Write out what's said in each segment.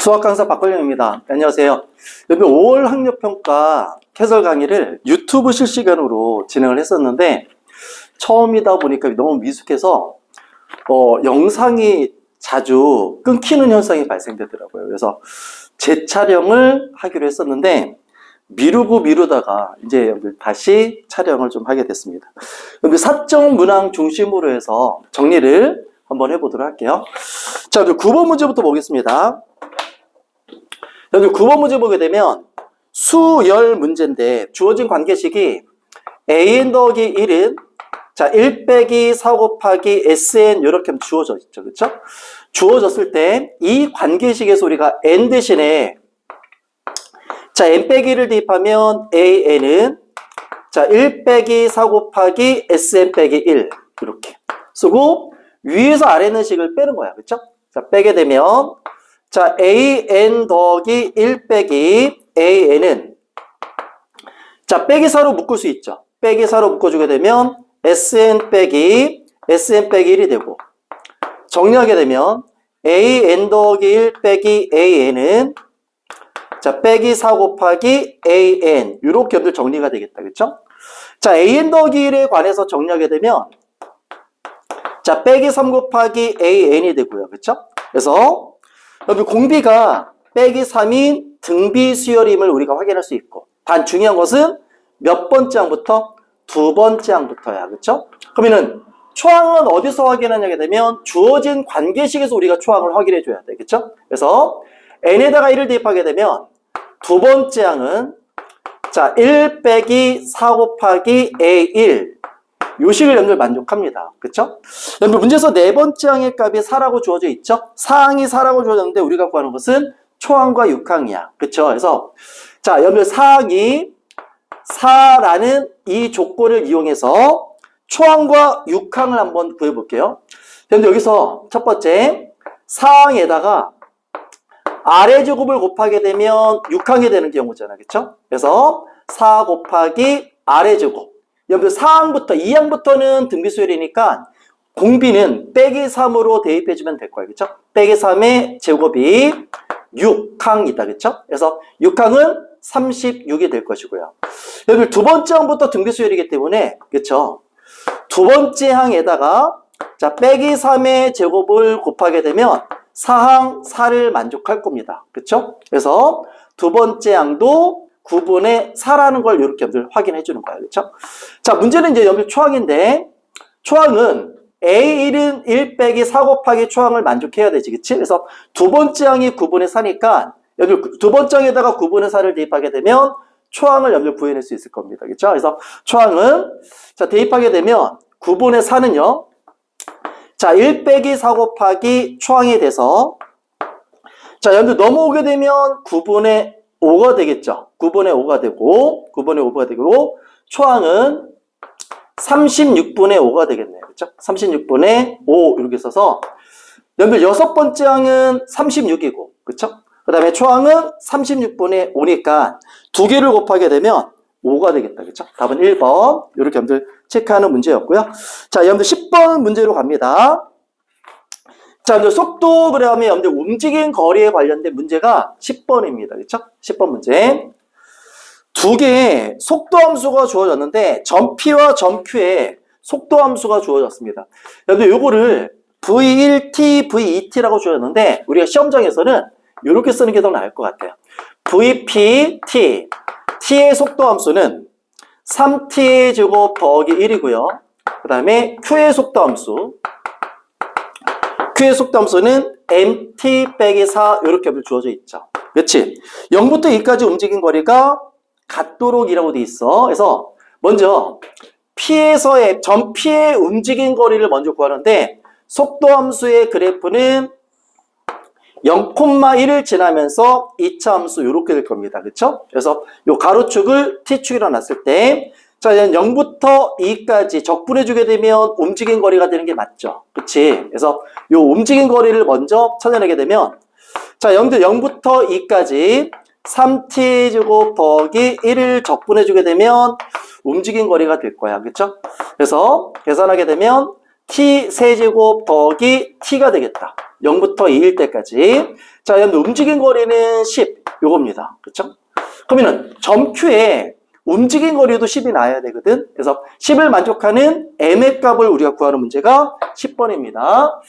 수학 강사 박걸림입니다. 안녕하세요. 이번 5월 학력평가 해설 강의를 유튜브 실시간으로 진행을 했었는데 처음이다 보니까 너무 미숙해서 영상이 자주 끊기는 현상이 발생되더라고요. 그래서 재촬영을 하기로 했었는데 미루다가 이제 다시 촬영을 좀 하게 됐습니다. 사적 문항 중심으로 해서 정리를 한번 해보도록 할게요. 자, 9번 문제부터 보겠습니다. 여기 9번 문제 보게 되면 수열 문제인데 주어진 관계식이 an 더하기 1은 자, 1 빼기 4 곱하기 sn 이렇게 주어져 있죠. 그렇죠? 주어졌을 때 이 관계식에서 우리가 n 대신에 자, n 빼기 1을 대입하면 an은 자, 1 빼기 4 곱하기 sn 빼기 1 이렇게 쓰고 위에서 아래 있는 식을 빼는 거야. 그렇죠? 자, 빼게 되면 자, an 더하기 1 빼기 an은 자, 빼기 4로 묶을 수 있죠. 빼기 4로 묶어주게 되면 sn 빼기 1이 되고 정리하게 되면 an 더하기 1 빼기 an은 자, 빼기 4 곱하기 an 이렇게 연들 정리가 되겠다. 그렇죠? 자, an 더하기 1에 관해서 정리하게 되면 자, 빼기 3 곱하기 an이 되고요. 그렇죠? 그래서 여기 공비가 빼기 3인 등비 수열임을 우리가 확인할 수 있고 단 중요한 것은 몇 번째 항부터? 두 번째 항부터야. 그렇죠? 그러면은 초항은 어디서 확인하냐게 되면 주어진 관계식에서 우리가 초항을 확인해 줘야 돼. 그렇죠? 그래서 n에다가 1을 대입하게 되면 두 번째 항은 자, 1 빼기 4 곱하기 a1 요 식을 여러분들 만족합니다. 그렇죠? 여러분들 문제에서 네 번째 항의 값이 4라고 주어져 있죠? 4항이 4라고 주어졌는데 우리가 구하는 것은 초항과 육항이야. 그렇죠? 그래서 자, 여러분들 4항이 4라는 이 조건을 이용해서 초항과 육항을 한번 구해 볼게요. 여러분들 여기서 첫 번째 4항에다가 아래 제곱을 곱하게 되면 육항이 되는 경우잖아. 그렇죠? 그래서 4 곱하기 아래 제곱 여러분들 4항부터 2항부터는 등비수열이니까 공비는 빼기 3으로 대입해주면 될 거예요. 그렇죠? 빼기 3의 제곱이 6항이다. 그렇죠? 그래서 6항은 36이 될 것이고요. 여러분들 두 번째 항부터 등비수열이기 때문에 그렇죠? 두 번째 항에다가 자, 빼기 3의 제곱을 곱하게 되면 4항 4를 만족할 겁니다. 그렇죠? 그래서 두 번째 항도 9분의 4라는 걸 이렇게 여러분들 확인해 주는 거예요. 그렇죠? 자, 문제는 이제 여러분들 초항인데 초항은 A1은 1 빼기 4 곱하기 초항을 만족해야 되지. 그치? 그래서 두 번째 항이 9분의 4니까 여러분들 두 번째 항에다가 9분의 4를 대입하게 되면 초항을 여러분들 구해낼 수 있을 겁니다. 그렇죠? 그래서 초항은 자, 대입하게 되면 9분의 4는요. 자, 1 빼기 4 곱하기 초항이 돼서 자, 여러분들 넘어오게 되면 9분의 5가 되겠죠. 9분의 5가 되고 9분의 5가 되고 초항은 36분의 5가 되겠네요. 그렇죠? 36분의 5 이렇게 써서 여러분들 여섯 번째 항은 36이고 그렇죠? 그 다음에 초항은 36분의 5니까 두 개를 곱하게 되면 5가 되겠다. 그렇죠? 답은 1번 이렇게 여러분들 체크하는 문제였고요. 자, 여러분들 10번 문제로 갑니다. 자, 여러분들 속도 그래하면 여러분들 움직인 거리에 관련된 문제가 10번입니다. 그렇죠? 10번 문제. 두 개의 속도 함수가 주어졌는데 점 P와 점 Q에 속도 함수가 주어졌습니다. 여러분들 요거를 V1T, V2T라고 주어졌는데 우리가 시험장에서는 이렇게 쓰는 게 더 나을 것 같아요. VPT, T의 속도 함수는 3T의 제곱 더하기 1이고요. 그 다음에 Q의 속도 함수 Q의 속도함수는 mt 빼기 4 이렇게 주어져 있죠. 그렇지? 0부터 2까지 움직인 거리가 같도록 이라고 돼 있어. 그래서 먼저 P에서의 점 P의 움직인 거리를 먼저 구하는데 속도함수의 그래프는 0,1을 지나면서 2차 함수 이렇게 될 겁니다. 그렇죠? 그래서 이 가로축을 T축이라 놨을 때 자, 0부터 2까지 적분해주게 되면 움직인 거리가 되는 게 맞죠. 그치? 그래서 이 움직인 거리를 먼저 찾아내게 되면 자, 0부터 2까지 3t 제곱 더하기 1을 적분해주게 되면 움직인 거리가 될 거야. 그쵸? 그래서 계산하게 되면 t 세제곱 더하기 t가 되겠다. 0부터 2일 때까지. 자, 여러분 움직인 거리는 10 요겁니다. 그렇죠? 그러면은 점 Q에 움직인 거리도 10이 나와야 되거든. 그래서 10을 만족하는 m의 값을 우리가 구하는 문제가 10번입니다.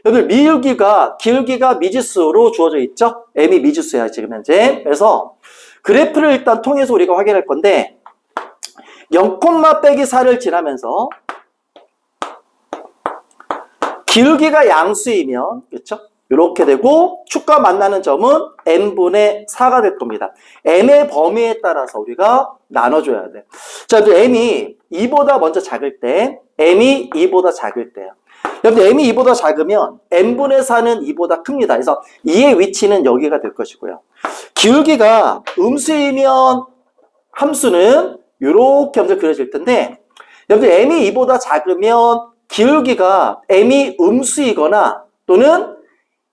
여러분 기울기가 미지수로 주어져 있죠. m이 미지수야 지금 현재. 그래서 그래프를 일단 통해서 우리가 확인할 건데 0, 빼기 4를 지나면서 기울기가 양수이면 그렇죠? 이렇게 되고 축과 만나는 점은 n분의 4가 될 겁니다. m의 범위에 따라서 우리가 나눠줘야 돼. 자, m이 2보다 먼저 작을 때, m이 2보다 작을 때요. 여러분 m이 2보다 작으면 n분의 4는 2보다 큽니다. 그래서 2의 위치는 여기가 될 것이고요. 기울기가 음수이면 함수는 이렇게 먼저 그려질 텐데 여러분 m이 2보다 작으면 기울기가 m이 음수이거나 또는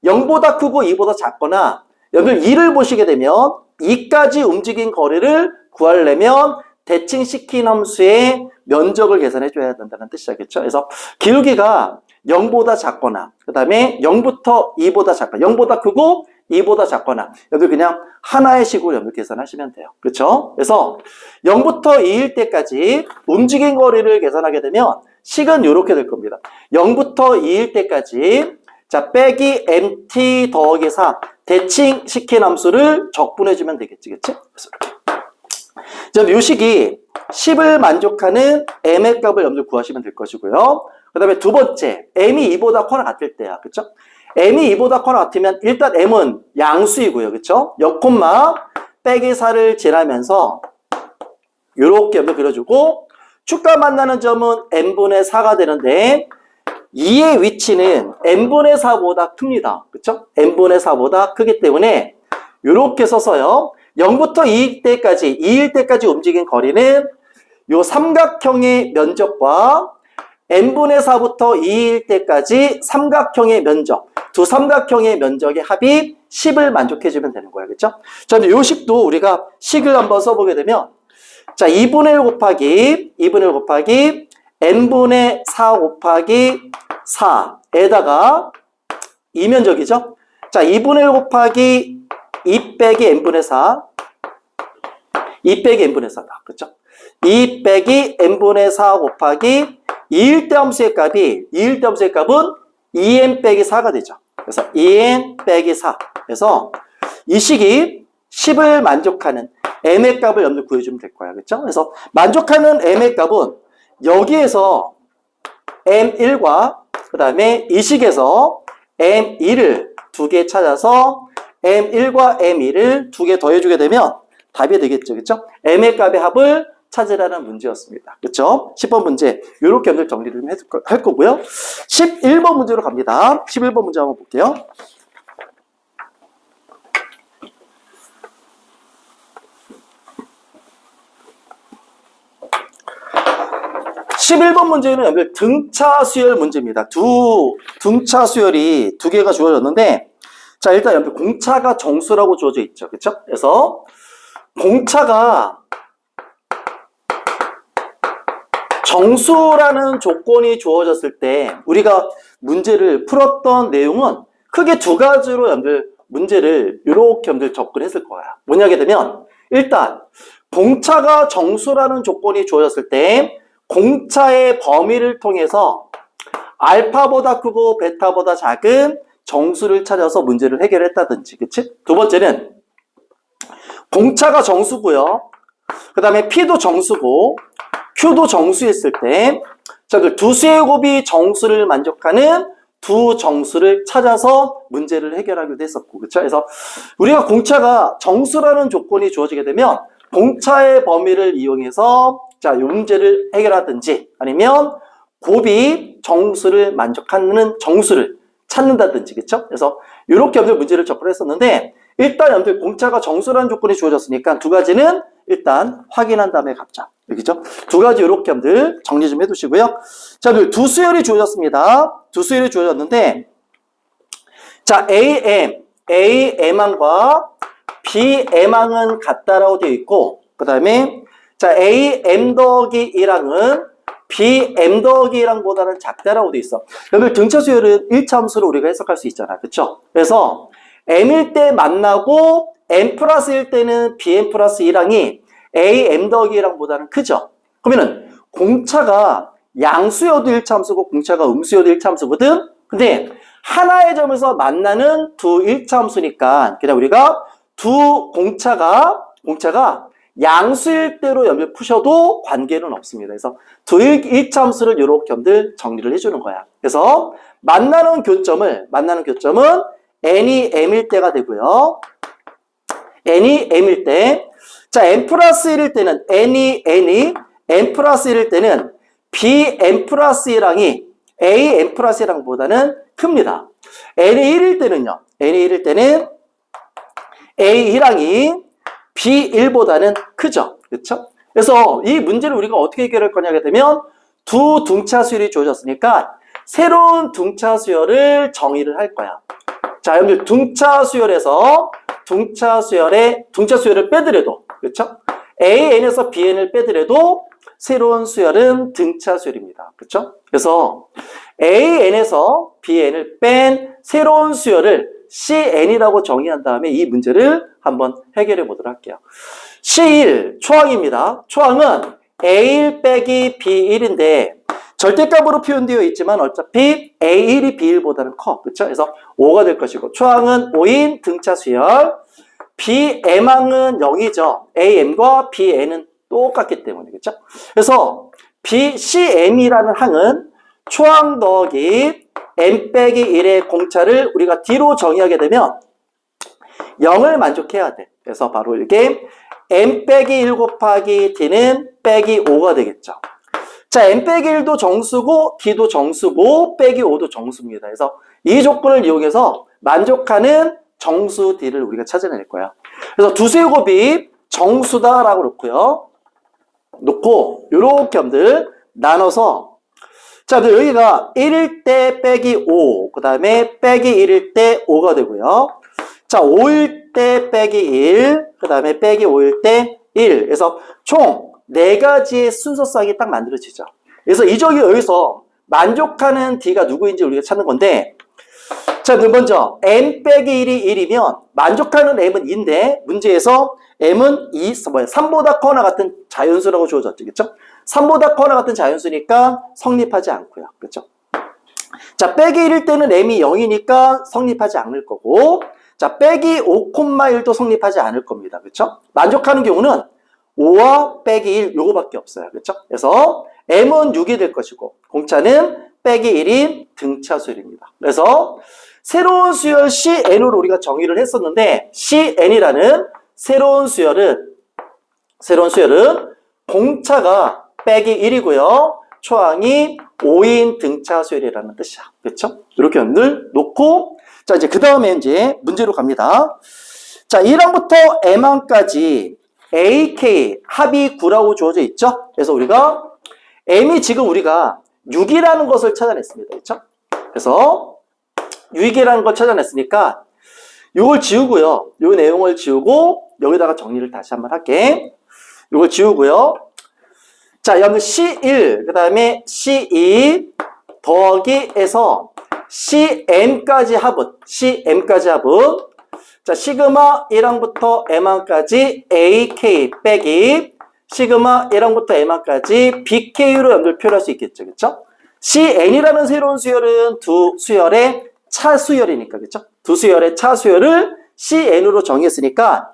0보다 크고 2보다 작거나 여러분 2를 보시게 되면 2까지 움직인 거리를 구하려면 대칭시킨 함수의 면적을 계산해 줘야 된다는 뜻이겠죠. 그래서 기울기가 0보다 작거나 그 다음에 0부터 2보다 작거나 0보다 크고 2보다 작거나 여기 그냥 하나의 식으로 여러분 계산하시면 돼요. 그렇죠? 그래서 0부터 2일 때까지 움직인 거리를 계산하게 되면 식은 이렇게 될 겁니다. 0부터 2일 때까지 자 빼기 mt 더하기 4 대칭시킨 함수를 적분해주면 되겠지. 그치? 그래서 이렇게. 이 식이 10을 만족하는 m의 값을 염두에 구하시면 될 것이고요. 그 다음에 두 번째, m이 2보다 커나 같을 때야. 그쵸? m이 2보다 커나 같으면 일단 m은 양수이고요. 그쵸? 0, 빼기 4를 지나면서 이렇게 염두에 그려주고 축과 만나는 점은 n분의 4가 되는데 2의 위치는 n분의 4보다 큽니다. 그쵸? n분의 4보다 크기 때문에 이렇게 써서요. 0부터 2일 때까지 움직인 거리는 요 삼각형의 면적과 n분의 4부터 2일 때까지 삼각형의 면적, 두 삼각형의 면적의 합이 10을 만족해주면 되는 거예요. 그쵸? 자, 요 식도 우리가 식을 한번 써보게 되면 자, 2분의 1 곱하기 n분의 4 곱하기 4에다가 이 면적이죠. 자, 2분의 1 곱하기 2 빼기 n분의 4 2 빼기 n분의 4다. 그렇죠? 2 빼기 n분의 4 곱하기 2일 때 함수의 값은 2n 빼기 4가 되죠. 그래서 2n 빼기 4. 그래서 이 식이 10을 만족하는 m의 값을 염두에 구해주면 될 거야. 그렇죠? 그래서 만족하는 m의 값은 여기에서 m1과 그 다음에 이 식에서 m2를 두 개 찾아서 m1과 m2를 두 개 더해주게 되면 답이 되겠죠. 그렇죠? m의 값의 합을 찾으라는 문제였습니다. 그렇죠? 10번 문제 이렇게 염두에 정리를 좀 할 거고요. 11번 문제로 갑니다. 11번 문제 한번 볼게요. 11번 문제는 등차 수열 문제입니다. 등차 수열이 두 개가 주어졌는데, 자, 일단 옆에 공차가 정수라고 주어져 있죠. 그쵸? 그래서, 공차가 정수라는 조건이 주어졌을 때, 우리가 문제를 풀었던 내용은 크게 두 가지로 여러분들 문제를 이렇게 여러분들 접근했을 거야. 뭐냐게 되면, 일단, 공차가 정수라는 조건이 주어졌을 때, 공차의 범위를 통해서 알파보다 크고 베타보다 작은 정수를 찾아서 문제를 해결했다든지, 그치? 두 번째는 공차가 정수고요. 그 다음에 P도 정수고 Q도 정수였을 때, 자, 두 수의 곱이 정수를 만족하는 두 정수를 찾아서 문제를 해결하기도 했었고, 그쵸? 그래서 우리가 공차가 정수라는 조건이 주어지게 되면 공차의 범위를 이용해서 자, 이 문제를 해결하든지 아니면 곱이 정수를 만족하는 정수를 찾는다든지, 그쵸? 그래서 이렇게 여러분들 문제를 접근했었는데, 일단 여러분들 공차가 정수라는 조건이 주어졌으니까 두 가지는 일단 확인한 다음에 갑자. 여기죠? 두 가지 이렇게 여러분들 정리 좀 해두시고요. 자, 두 수열이 주어졌습니다. 두 수열이 주어졌는데, 자, Am항과 Bm항은 같다라고 되어 있고, 그 다음에 자, AM 더하기 1항은 bm 더하기 1항보다는 작다라고 돼 있어. 여러분 등차 수열은 1차 함수로 우리가 해석할 수 있잖아. 그쵸? 그래서 m일 때 만나고 m 플러스 1 때는 bm 플러스 1항이 am 더하기 1항보다는 크죠? 그러면은 공차가 양수여도 1차 함수고 공차가 음수여도 1차 함수거든? 근데 하나의 점에서 만나는 두 1차 함수니까 그냥 우리가 두 공차가 양수일 때로 염려 푸셔도 관계는 없습니다. 그래서 두 1차 함수를 이렇게 염들 정리를 해주는 거야. 그래서 만나는 교점은 n이 m일 때가 되고요. n이 m일 때, 자 m 플러스 1일 때는 n이 m 플러스 1일 때는 bm 플러스 1항이 am 플러스 1항보다는 큽니다. n이 1일 때는요. n이 1일 때는 a1항이 b1보다는 크죠. 그렇죠? 그래서 이 문제를 우리가 어떻게 해결할 거냐 하게 되면 두 등차 수열이 주어졌으니까 새로운 등차 수열을 정의를 할 거야. 자, 여러분들 등차 수열에서 등차 수열을 빼더라도 그렇죠? AN에서 BN을 빼더라도 새로운 수열은 등차 수열입니다. 그렇죠? 그래서 AN에서 BN을 뺀 새로운 수열을 CN이라고 정의한 다음에 이 문제를 한번 해결해 보도록 할게요. C1 초항입니다. 초항은 A1 빼기 B1인데 절대값으로 표현되어 있지만 어차피 A1이 B1보다는 커. 그렇죠? 그래서 5가 될 것이고 초항은 5인 등차 수열. BM항은 0이죠. AM과 BN은 똑같기 때문에. 그렇죠? 그래서 BCM이라는 항은 초항 더하기 M 빼기 1의 공차를 우리가 D로 정의하게 되면 0을 만족해야 돼. 그래서 바로 이렇게 M 빼기 1 곱하기 D는 빼기 5가 되겠죠. 자, M 빼기 1도 정수고 D도 정수고 빼기 5도 정수입니다. 그래서 이 조건을 이용해서 만족하는 정수 D를 우리가 찾아낼 거야. 그래서 두 수의 곱이 정수다라고 놓고 요렇게 함들 나눠서 자, 여기가 1일 때 빼기 5, 그 다음에 빼기 1일 때 5가 되고요. 자, 5일 때 빼기 1, 그 다음에 빼기 5일 때 1. 그래서 총 4가지의 순서쌍이 딱 만들어지죠. 그래서 여기서 만족하는 D가 누구인지 우리가 찾는 건데, 자, 먼저 M 빼기 1이 1이면 만족하는 M은 2인데 문제에서 M은 3보다 커나 같은 자연수라고 주어졌죠. 그렇죠? 3보다 커나 같은 자연수니까 성립하지 않고요. 그렇죠? 자, 빼기 1일 때는 M이 0이니까 성립하지 않을 거고, 자, 빼기 5,1도 성립하지 않을 겁니다. 그렇죠? 만족하는 경우는 5와 빼기 1 요거밖에 없어요. 그렇죠? 그래서 M은 6이 될 것이고 공차는 빼기 1인 등차 수열입니다. 그래서 새로운 수열 CN으로 우리가 정의를 했었는데 CN이라는 새로운 수열은 공차가 빼기 1이고요. 초항이 5인 등차 수열이라는 뜻이야. 그렇죠? 이렇게 늘 놓고 자, 이제 그 다음에 이제 문제로 갑니다. 자, 1항부터 M항까지 AK 합이 9라고 주어져 있죠? 그래서 우리가 M이 지금 우리가 6이라는 것을 찾아냈습니다. 그렇죠? 그래서 6이라는 걸 찾아냈으니까 이걸 지우고요. 이 내용을 지우고 여기다가 정리를 다시 한번 할게. 이걸 지우고요. 자, 여러분 C1 그 다음에 C2 더하기에서 CM까지 합은 자, 시그마 1항부터 M항까지 AK 빼기 시그마 1항부터 M항까지 BK로 연결 표현할 수 있겠죠. 그렇죠? CN이라는 새로운 수열은 두 수열의 차수열이니까. 그렇죠? 두 수열의 차수열을 CN으로 정했으니까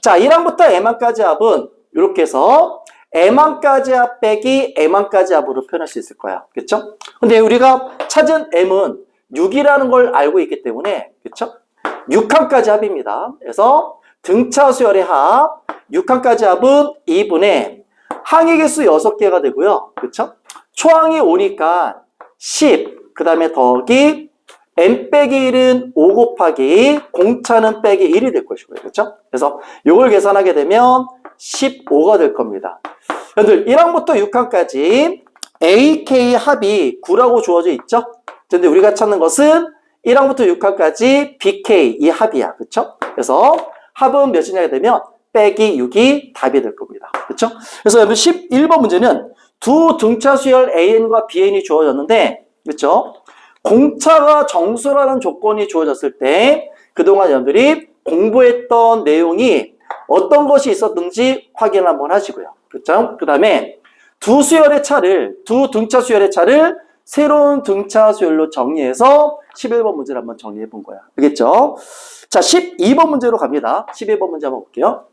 자, 1항부터 M항까지 합은 이렇게 해서 M항까지 합 빼기 M항까지 합으로 표현할 수 있을 거야. 그렇죠? 근데 우리가 찾은 M은 6이라는 걸 알고 있기 때문에 그렇죠? 6항까지 합입니다. 그래서 등차 수열의 합 6항까지 합은 2분의 항의 개수 6개가 되고요. 그렇죠? 초항이 5니까 10, 그 다음에 더하기 M 빼기 1은 5 곱하기 공차는 빼기 1이 될 것이고요. 그렇죠? 그래서 이걸 계산하게 되면 15가 될 겁니다. 여러분들 1항부터 6항까지 AK 합이 9라고 주어져 있죠? 근데 우리가 찾는 것은 1항부터 6항까지 BK 이 합이야. 그렇죠? 그래서 합은 몇이냐 되면 빼기 6이 답이 될 겁니다. 그렇죠? 그래서 여러분 11번 문제는 두 등차 수열 AN과 BN이 주어졌는데, 그렇죠? 공차가 정수라는 조건이 주어졌을 때 그동안 여러분들이 공부했던 내용이 어떤 것이 있었는지 확인 한번 하시고요. 그렇죠? 그 다음에 두 등차 수열의 차를 새로운 등차 수열로 정리해서 11번 문제를 한번 정리해 본 거야. 알겠죠? 자, 12번 문제로 갑니다. 12번 문제 한번 볼게요.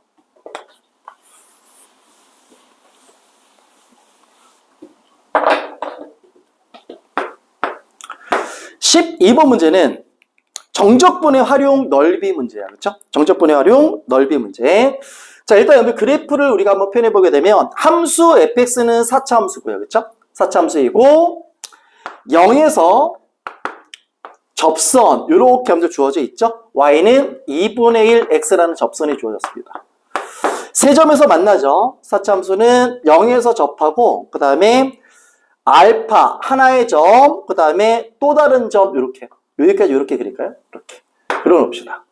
12번 문제는 정적분의 활용 넓이 문제야. 그렇죠? 정적분의 활용 넓이 문제. 자, 일단 여기 그래프를 우리가 한번 표현해 보게 되면 함수 fx는 4차 함수고요. 그렇죠? 4차 함수이고 0에서 접선 이렇게 함수 주어져 있죠? y는 2분의 1 x라는 접선이 주어졌습니다. 세 점에서 만나죠? 4차 함수는 0에서 접하고 그 다음에 알파 하나의 점, 그 다음에 또 다른 점 이렇게 여기까지 이렇게 그릴까요? 이렇게 그려놓읍시다.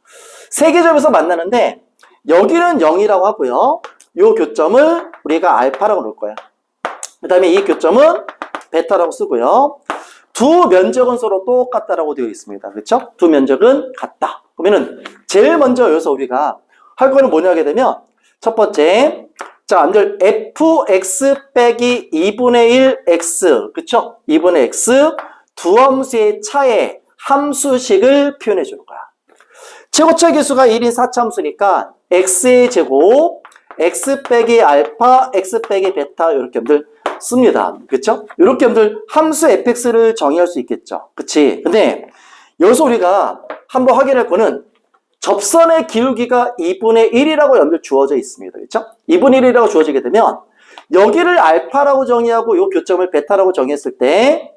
세 개 점에서 만나는데 여기는 0이라고 하고요. 이 교점을 우리가 알파라고 놓을 거야. 그 다음에 이 교점은 베타라고 쓰고요. 두 면적은 서로 똑같다라고 되어 있습니다. 그렇죠? 두 면적은 같다. 그러면은 제일 먼저 여기서 우리가 할 거는 뭐냐 하게 되면 첫 번째, 자, 여러분들 fx 빼기 2분의 1 x, 그쵸? 2분의 x 두 함수의 차의 함수식을 표현해 주는 거야. 최고차 계수가 1인 4차 함수니까 x의 제곱, x 빼기 알파, x 빼기 베타 이렇게 여러분들 씁니다. 그쵸? 이렇게 여러분들 함수 fx를 정의할 수 있겠죠. 그치? 근데 여기서 우리가 한번 확인할 거는 접선의 기울기가 2분의 1이라고 여러분들 주어져 있습니다. 그렇죠? 2분의 1이라고 주어지게 되면 여기를 알파라고 정의하고 이 교점을 베타라고 정의했을 때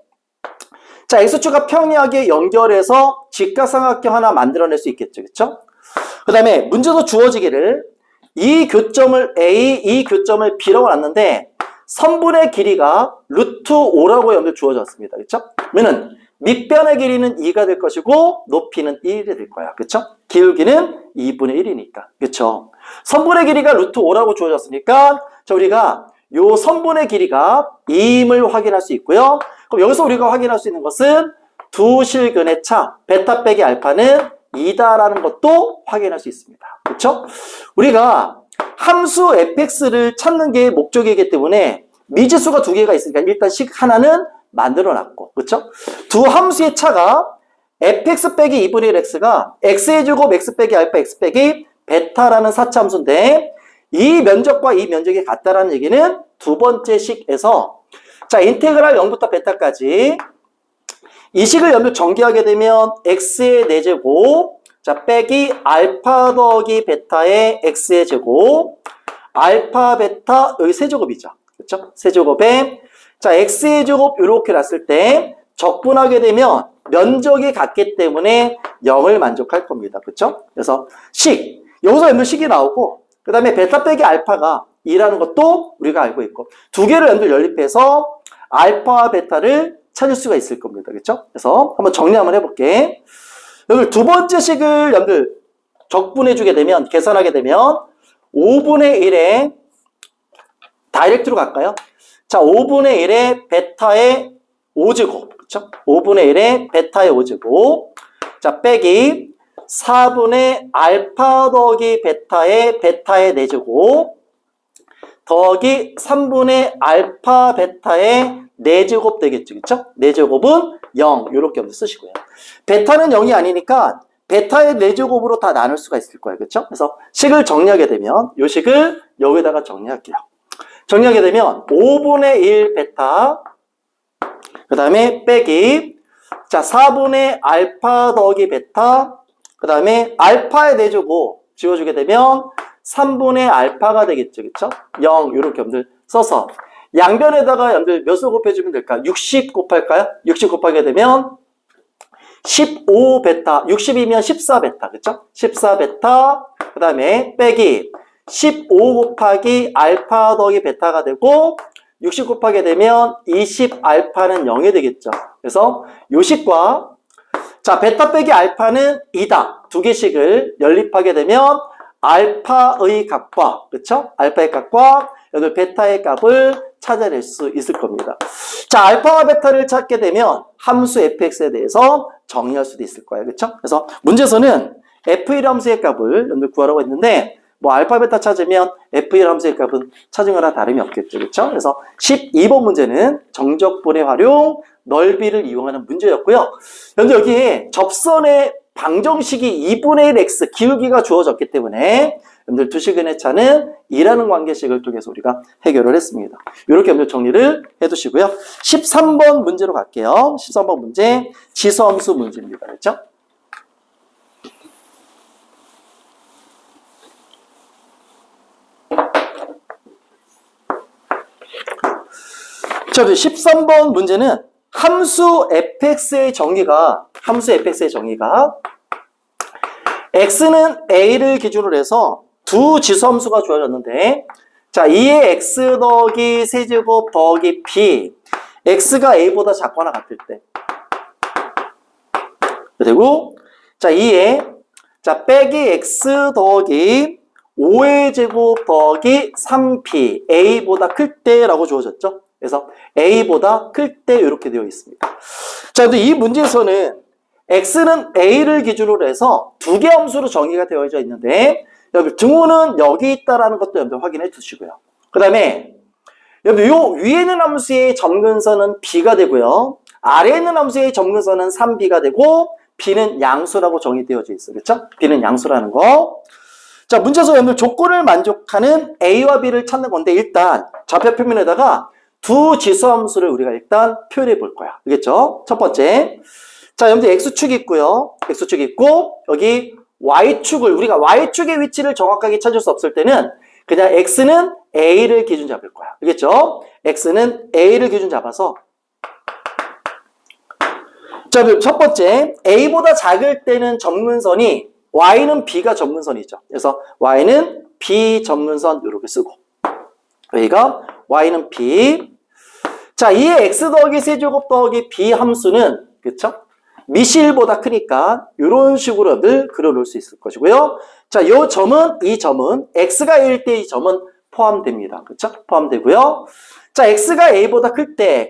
자, x축과 평이하게 연결해서 직각삼각형 하나 만들어낼 수 있겠죠. 그렇죠? 그 다음에 문제도 주어지기를 이 교점을 A, 이 교점을 B라고 놨는데 선분의 길이가 루트 5라고 여러분들 주어졌습니다. 그렇죠? 그러면은 밑변의 길이는 2가 될 것이고 높이는 1이 될 거야. 그렇죠? 기울기는 2분의 1이니까. 그렇죠? 선분의 길이가 루트 5라고 주어졌으니까 자, 우리가 요 선분의 길이가 2임을 확인할 수 있고요. 그럼 여기서 우리가 확인할 수 있는 것은 두 실근의 차 베타 빼기 알파는 2다라는 것도 확인할 수 있습니다. 그렇죠? 우리가 함수 fx를 찾는 게 목적이기 때문에 미지수가 두 개가 있으니까 일단 식 하나는 만들어 놨고, 그렇죠? 두 함수의 차가 fx 빼기 2분의 1 x가 x의 제곱 x 빼기 알파 x 빼기 베타라는 4차 함수인데 이 면적과 이 면적이 같다라는 얘기는 두 번째 식에서 자, 인테그랄 0부터 베타까지 이 식을 여러분 전개하게 되면 x의 4제곱 자, 빼기 알파 더하기 베타의 x의 제곱 알파 베타 여기 세제곱이죠. 그렇죠? 세제곱에 자, x의 제곱 이렇게 놨을 때 적분하게 되면 면적이 같기 때문에 0을 만족할 겁니다. 그렇죠? 그래서 식 여기서 여러분 식이 나오고 그 다음에 베타 빼기 알파가 2라는 것도 우리가 알고 있고 두 개를 여러분들 연립해서 알파와 베타를 찾을 수가 있을 겁니다. 그렇죠? 그래서 한번 정리 한번 해볼게. 여기 두 번째 식을 여러분들 적분해 주게 되면 계산하게 되면 5분의 1에 다이렉트로 갈까요? 자, 5분의 1에 베타의 5제곱. 그렇죠? 5분의 1에 베타의 5제곱. 자, 빼기 4분의 알파 더하기 베타의 4제곱. 더하기 3분의 알파 베타의 4제곱 되겠죠. 그렇죠? 4제곱은 0. 이렇게 쓰시고요. 베타는 0이 아니니까 베타의 4제곱으로 다 나눌 수가 있을 거예요. 그렇죠? 그래서 식을 정리하게 되면 이 식을 여기다가 정리할게요. 정리하게 되면 5분의 1 베타 그 다음에 빼기 자 4분의 알파 더하기 베타 그 다음에 알파의 4제곱 지워주게 되면 3분의 알파가 되겠죠. 그렇죠? 0 이렇게 여러분들 써서 양변에다가 여러분들 몇을 곱해주면 될까? 60 곱할까요? 60 곱하게 되면 15 베타 60이면 14 베타 그렇죠? 14 베타 그 다음에 빼기 15 곱하기 알파 더하기 베타가 되고 60 곱하게 되면 20 알파는 0이 되겠죠. 그래서 요 식과 자 베타 빼기 알파는 2다. 두 개씩을 연립하게 되면 알파의 값과 그렇죠? 알파의 값과 여기 베타의 값을 찾아낼 수 있을 겁니다. 자, 알파와 베타를 찾게 되면 함수 fx에 대해서 정의할 수도 있을 거예요. 그렇죠? 그래서 문제에서는 f1 함수의 값을 여러분들 구하라고 했는데 뭐 알파 베타 찾으면 f1 함수의 값은 찾은 거나 다름이 없겠죠. 그렇죠? 그래서 12번 문제는 정적분의 활용, 넓이를 이용하는 문제였고요. 현재 여기에 접선의 방정식이 2분의 1 x 기울기가 주어졌기 때문에 여러분들 두시근의 차는 2라는 관계식을 통해서 우리가 해결을 했습니다. 이렇게 여러분들 정리를 해두시고요. 13번 문제로 갈게요. 13번 문제 지수함수 문제입니다. 그렇죠? 자, 13번 문제는 함수 fx의 정의가 x는 a를 기준으로 해서 두 지수함수가 주어졌는데 자, 2의 x 더하기 세제곱 더하기 b x가 a보다 작거나 같을 때 그리고 자, 2의 자, 빼기 x 더하기 5의 제곱 더하기 3p a보다 클 때라고 주어졌죠. 그래서 a보다 클 때 이렇게 되어 있습니다. 자, 근데 이 문제에서는 x는 a를 기준으로 해서 두 개 함수로 정의가 되어져 있는데 여러분 등호는 여기 있다라는 것도 여러분 확인해 두시고요. 그 다음에 여러분 요 위에 있는 함수의 점근선은 b가 되고요. 아래에 있는 함수의 점근선은 3b가 되고 b는 양수라고 정의되어져 있어요. 그렇죠? b는 양수라는 거. 자, 문제에서 여러분 조건을 만족하는 a와 b를 찾는 건데 일단 좌표 표면에다가 두 지수함수를 우리가 일단 표현해 볼 거야. 알겠죠? 첫 번째. 자, 여러분들 x축이 있고요. x축이 있고 여기 y축을 우리가 y축의 위치를 정확하게 찾을 수 없을 때는 그냥 x는 a를 기준 잡을 거야. 알겠죠? x는 a를 기준 잡아서 자, 첫 번째 a보다 작을 때는 점근선이 y는 b가 점근선이죠. 그래서 y는 b 점근선 이렇게 쓰고 여기가 y는 b. 자, 이에 x 더하기 세제곱 더하기 b 함수는 그쵸? 미실보다 크니까 이런 식으로 늘 그려놓을 수 있을 것이고요. 자, 이 점은 x가 a일 때 이 점은 포함됩니다. 그쵸? 포함되고요. 자, x가 a보다 클 때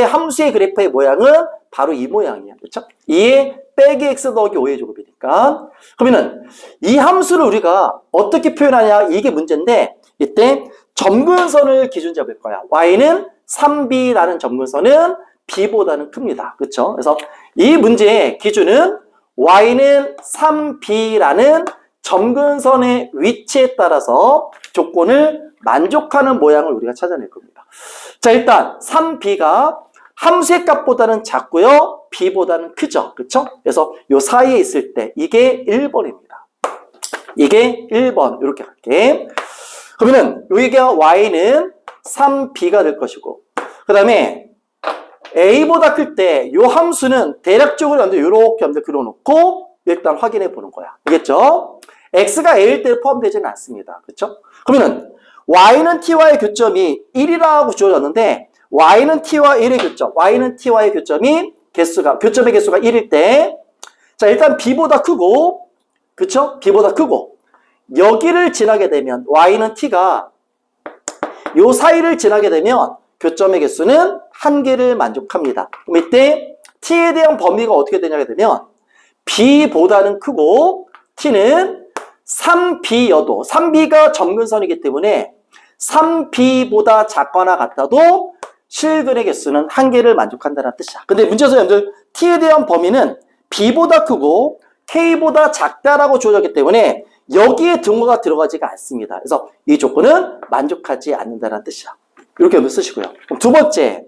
함수의 그래프의 모양은 바로 이 모양이에요. 그쵸? 2에 빼기 x 더하기 5의 제곱이니까. 그러면은 이 함수를 우리가 어떻게 표현하냐 이게 문제인데 이때 점근선을 기준 잡을 거야. y는 3b라는 점근선은 b보다는 큽니다. 그렇죠? 그래서 이 문제의 기준은 y는 3b라는 점근선의 위치에 따라서 조건을 만족하는 모양을 우리가 찾아낼 겁니다. 자, 일단 3b가 함수의 값보다는 작고요. b보다는 크죠. 그렇죠? 그래서 요 사이에 있을 때 이게 1번입니다. 이게 1번 이렇게 갈게. 그러면은 여기가 y는 3b가 될 것이고 그 다음에 a보다 클 때 이 함수는 대략적으로 이렇게 그려놓고 일단 확인해 보는 거야. 알겠죠? x가 a일 때 포함되지는 않습니다. 그렇죠? 그러면은 y는 t와의 교점이 1이라고 주어졌는데 y는 t와 1의 교점, y는 t와의 교점의 개수가 1일 때 자, 일단 b보다 크고 그렇죠? b보다 크고 여기를 지나게 되면 y는 t가 요 사이를 지나게 되면 교점의 개수는 1개를 만족합니다. 그럼 이때 t에 대한 범위가 어떻게 되냐게 되면 b보다는 크고 t는 3b여도 3b가 점근선이기 때문에 3b보다 작거나 같아도 실근의 개수는 1개를 만족한다는 뜻이야. 근데 문제에서 여러분들 t에 대한 범위는 b보다 크고 k보다 작다라고 주어졌기 때문에 여기에 등호가 들어가지가 않습니다. 그래서 이 조건은 만족하지 않는다는 뜻이야. 이렇게 한번 쓰시고요. 그럼 두 번째.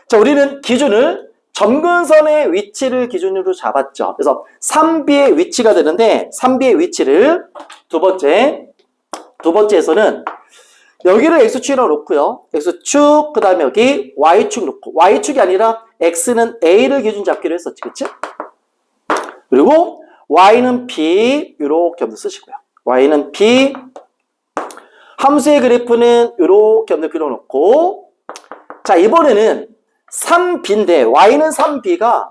자, 우리는 기준을 점근선의 위치를 기준으로 잡았죠. 그래서 3b의 위치가 되는데 3b의 위치를 두 번째에서는 여기를 x축이라고 놓고요. x축 그 다음에 여기 y축 놓고 y축이 아니라 x는 a를 기준 잡기로 했었지. 그치? 그리고 y는 b 이렇게 한번 쓰시고요. y는 b 함수의 그래프는 이렇게 한번 그려놓고 자, 이번에는 3b인데 y는 3b가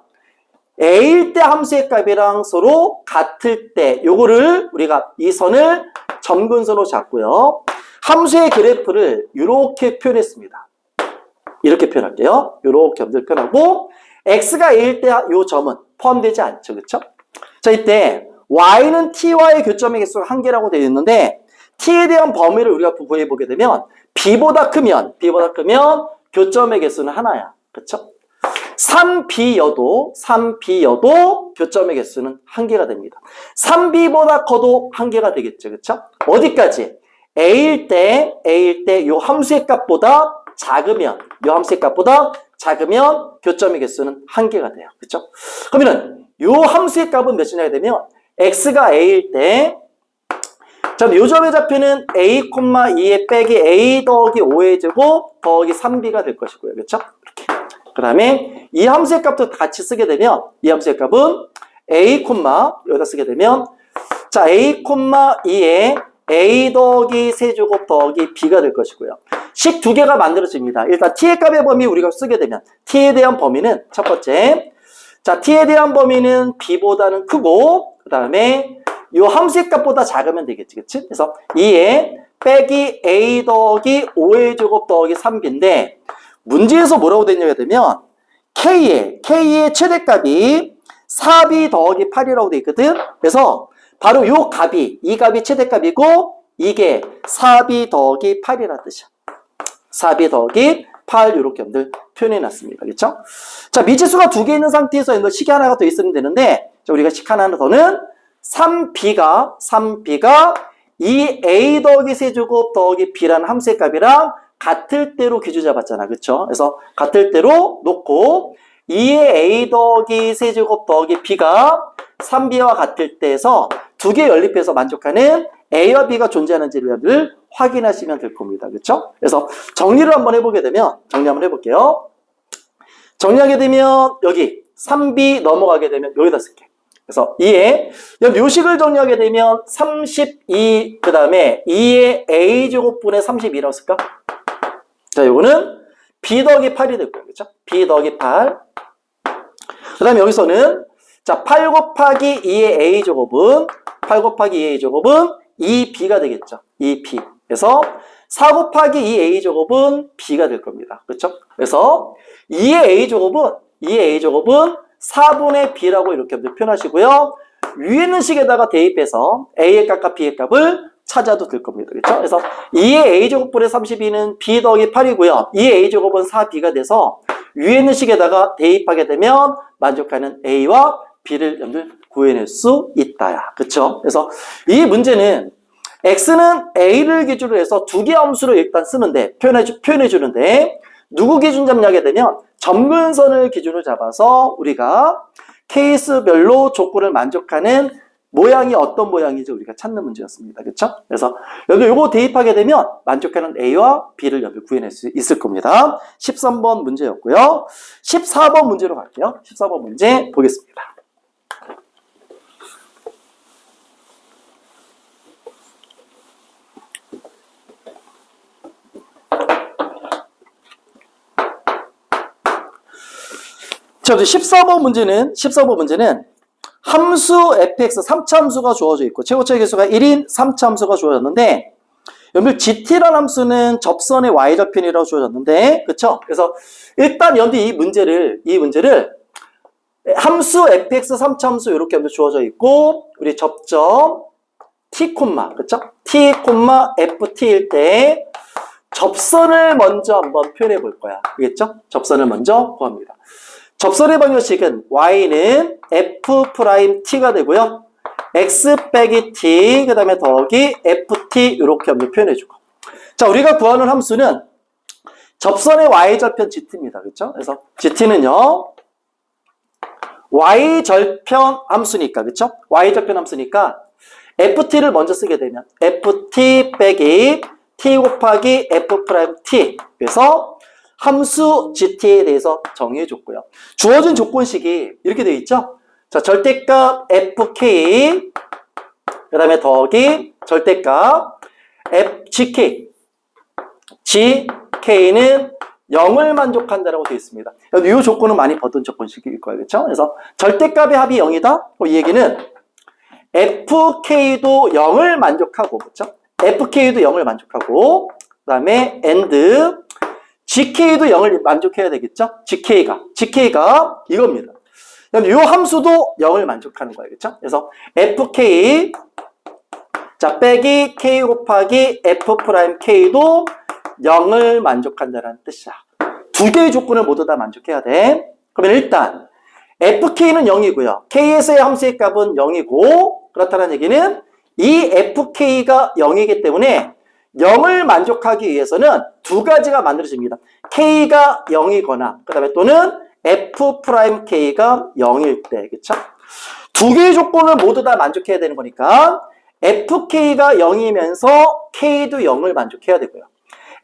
a일 때 함수의 값이랑 서로 같을 때 요거를 우리가 이 선을 점근선으로 잡고요. 함수의 그래프를 이렇게 표현했습니다. 이렇게 표현할게요. 이렇게 염두를 표현하고 x가 a일 때 이 점은 포함되지 않죠. 그렇죠? 자, 이때 y는 t와의 교점의 개수가 1개라고 되어 있는데 t에 대한 범위를 우리가 구해보게 되면 b보다 크면 교점의 개수는 하나야. 그렇죠? 3b여도 교점의 개수는 1개가 됩니다. 3b보다 커도 1개가 되겠죠. 그렇죠? 어디까지? a일 때 요 함수의 값보다 작으면 교점의 개수는 1개가 돼요. 그렇죠? 그러면은 요 함수의 값은 몇이냐 되면 x가 a일 때 자, 요점의 좌표는 a, 2에 빼기 a 더하기 5의 제곱 더하기 3b가 될 것이고요. 그렇죠? 이렇게. 그 다음에 이 함수의 값도 같이 쓰게 되면 이 함수의 값은 a, 여기다 쓰게 되면 자, a, 2에 a 더하기 세제곱 더하기 b가 될 것이고요. 식 두 개가 만들어집니다. 일단 t의 값의 범위 우리가 쓰게 되면 t에 대한 범위는 첫 번째 자, t에 대한 범위는 b보다는 크고 그 다음에 이 함수의 값보다 작으면 되겠지. 그치? 그래서 2에 빼기 a 더하기 5의 제곱 더하기 3b인데 문제에서 뭐라고 되냐면 되면 k의 최대값이 4b 더하기 8이라고 돼 있거든. 그래서 바로 이 값이 최대값이고 이게 4b 더하기 8이라는 뜻이야. 4b 더하기 8 이렇게 여러분들 표현해놨습니다. 그렇죠? 자, 미지수가 두 개 있는 상태에서 여러분들 식이 하나가 더 있으면 되는데 자, 우리가 식 하나 더는 3b가 이 a 더하기 세제곱 더하기 b라는 함수의 값이랑 같을 때로 기준 잡았잖아. 그렇죠? 그래서 같을 때로 놓고 2의 a 더하기 세제곱 더하기 b가 3b와 같을 때에서 두 개 연립해서 만족하는 a와 b가 존재하는지를 확인하시면 될 겁니다. 그렇죠? 그래서 정리를 한번 해보게 되면 정리 한번 해볼게요. 정리하게 되면 여기 3b 넘어가게 되면 여기다 쓸게. 그래서 2에 요식을 정리하게 되면 32 그 다음에 2의 a제곱분의 32라고 쓸까? 자, 요거는 b 더하기 8이 될 거예요. 그렇죠? b 더하기 8. 그 다음에 여기서는 자, 8 곱하기 2의 a제곱은 2b가 되겠죠. 2b. 그래서 4 곱하기 2a제곱은 b가 될 겁니다. 그렇죠? 그래서 2의 a제곱은 4분의 b라고 이렇게 표현하시고요. 위에 있는 식에다가 대입해서 a의 값과 b의 값을 찾아도 될 겁니다. 그렇죠? 그래서 2의 a제곱분의 32는 b 더하기 8이고요. 2의 a제곱은 4b가 돼서 위에 있는 식에다가 대입하게 되면 만족하는 a와 b를 여러분들 구해낼 수 있다야. 그렇죠? 그래서 이 문제는 x는 a를 기준으로 해서 두 개의 함수를 일단 쓰는데 표현해 주는데 누구 기준 잡냐게 되면 점근선을 기준으로 잡아서 우리가 케이스별로 조건을 만족하는 모양이 어떤 모양인지 우리가 찾는 문제였습니다. 그렇죠? 그래서 여기 요거 대입하게 되면 만족하는 A와 B를 여기 구해낼 수 있을 겁니다. 13번 문제였고요. 14번 문제로 갈게요. 14번 문제 보겠습니다. 자, 14번 문제는 함수 fx 3차 함수가 주어져 있고 최고차의 개수가 1인 3차 함수가 주어졌는데 여러분 gt라는 함수는 접선의 y절편이라고 주어졌는데 그렇죠? 그래서 일단 여러분 이 문제를 함수 fx 3차 함수 이렇게 여러분 주어져 있고 우리 접점 t, 그렇죠? t, ft일 때 접선을 먼저 한번 표현해 볼 거야. 알겠죠? 접선을 먼저 구합니다. 접선의 방정식은 y는 f't가 되고요. x 빼기 t, 그 다음에 더하기 ft 이렇게 한번 표현해주고. 자, 우리가 구하는 함수는 접선의 y절편 gt입니다. 그렇죠? 그래서 gt는요, y절편 함수니까, 그렇죠? y절편 함수니까 ft를 먼저 쓰게 되면 ft 빼기 t 곱하기 f't. 그래서 함수 gt에 대해서 정의해줬고요. 주어진 조건식이 이렇게 되어 있죠? 자, 절대값 fk, 그 다음에 더하기 절대값 gk는 0을 만족한다라고 되어 있습니다. 이 조건은 많이 보던 조건식일 거예요. 그렇죠? 그래서 절대값의 합이 0이다? 이 얘기는 fk도 0을 만족하고, 그렇죠? fk도 0을 만족하고, 그 다음에 and GK도 0을 만족해야 되겠죠? GK가 이겁니다. 이 함수도 0을 만족하는 거예요. 그렇죠? 그래서 FK 자 빼기 K 곱하기 F'K도 0을 만족한다는 뜻이야. 두 개의 조건을 모두 다 만족해야 돼. 그러면 일단 FK는 0이고요. K에서의 함수의 값은 0이고 그렇다는 얘기는 이 FK가 0이기 때문에 0을 만족하기 위해서는 두 가지가 만들어집니다. K가 0이거나 그 다음에 또는 F'K가 0일 때 그쵸? 두 개의 조건을 모두 다 만족해야 되는 거니까 FK가 0이면서 K도 0을 만족해야 되고요.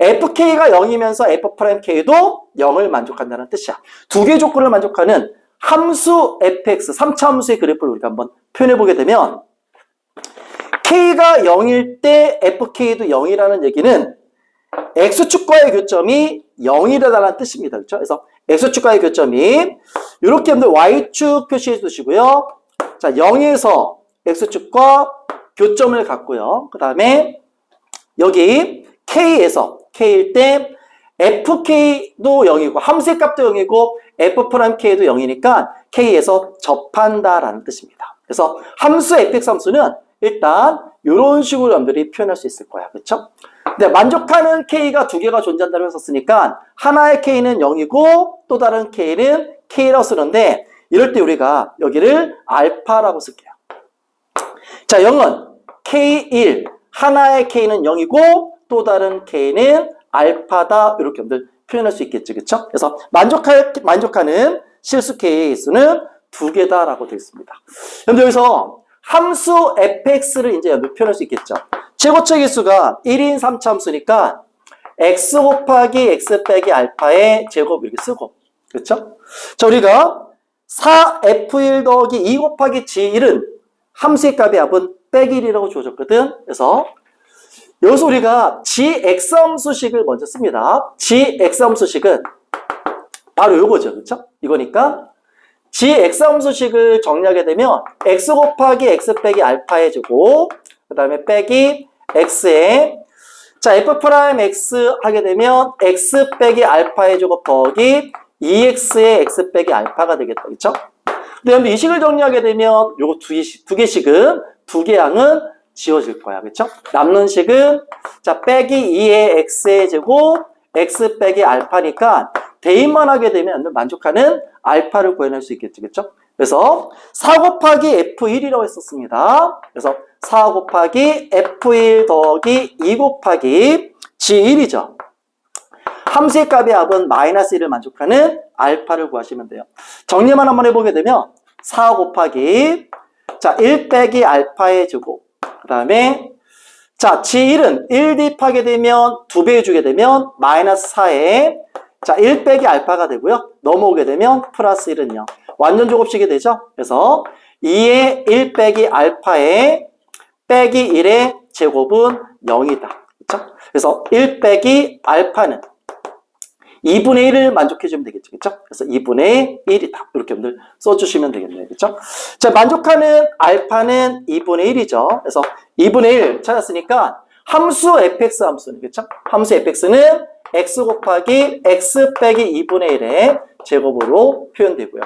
FK가 0이면서 F'K도 0을 만족한다는 뜻이야. 두 개의 조건을 만족하는 함수 fx, 3차 함수의 그래프를 우리가 한번 표현해 보게 되면 K가 0일 때 FK도 0이라는 얘기는 X축과의 교점이 0이라는 뜻입니다. 그렇죠? 그래서 X축과의 교점이 이렇게 하면 Y축 표시해 주시고요. 자, 0에서 X축과 교점을 갖고요. 그 다음에 여기 K에서 K일 때 FK도 0이고 함수의 값도 0이고 F'K도 0이니까 K에서 접한다라는 뜻입니다. 그래서 함수 fx 함수는 일단 이런 식으로 여러분들이 표현할 수 있을 거야. 그렇죠? 근데 만족하는 K가 두 개가 존재한다고 했었으니까 하나의 K는 0이고 또 다른 K는 K라고 쓰는데 이럴 때 우리가 여기를 알파라고 쓸게요. 자, 0은 K1, 하나의 K는 0이고 또 다른 K는 알파다 이렇게 여러분들 표현할 수 있겠죠. 그렇죠? 그래서 만족하는 실수 K의 수는 두 개다라고 되어 있습니다. 여러분들 여기서 함수 fx를 이제 여러분들 표현할 수 있겠죠. 최고차의 수가 1인 3차 함수니까 x 곱하기 x 빼기 알파의 제곱 이렇게 쓰고 그렇죠? 자, 우리가 4f1 더하기 2 곱하기 g1은 함수의 값의 합은 빼기 1이라고 주어졌거든. 그래서 여기서 우리가 gx 함수식을 먼저 씁니다. gx 함수식은 바로 요거죠. 그렇죠? 이거니까 gx 함수식을 정리하게 되면 x 곱하기 x 빼기 알파의 제곱 그 다음에 빼기 x에 자 f'x 하게 되면 x 빼기 알파의 제곱 더하기 2x의 x 빼기 알파가 되겠다. 그렇죠? 근데 이 식을 정리하게 되면 요거 두 개씩은 두 개 양은 지워질 거야. 그렇죠? 남는 식은 자 빼기 2의 x의 제곱 x 빼기 알파니까 대입만 하게 되면 만족하는 알파를 구해낼 수 있겠죠. 그렇죠? 그래서 4 곱하기 f1이라고 했었습니다. 그래서 4 곱하기 f1 더하기 2 곱하기 g1이죠. 함수의 값의 합은 마이너스 1을 만족하는 알파를 구하시면 돼요. 정리만 한번 해보게 되면 4 곱하기 자 1 빼기 알파의 제곱 그 다음에 자 g1은 1 대입하게 되면 2배 주게 되면 마이너스 4에 자 1 빼기 알파가 되고요. 넘어오게 되면 플러스 1은 0. 완전 제곱식이 되죠. 그래서 2의 1 빼기 알파에 빼기 1의 제곱은 0이다. 그렇죠? 그래서 1 빼기 알파는 2분의 1을 만족해주면 되겠죠. 그렇죠? 그래서 2분의 1이다. 이렇게 여러분들 써주시면 되겠네요. 그렇죠? 자, 만족하는 알파는 2분의 1이죠. 그래서 2분의 1 찾았으니까 함수 fx 함수는 그렇죠? 함수 fx는 x 곱하기 x 빼기 2분의 1의 제곱으로 표현되고요.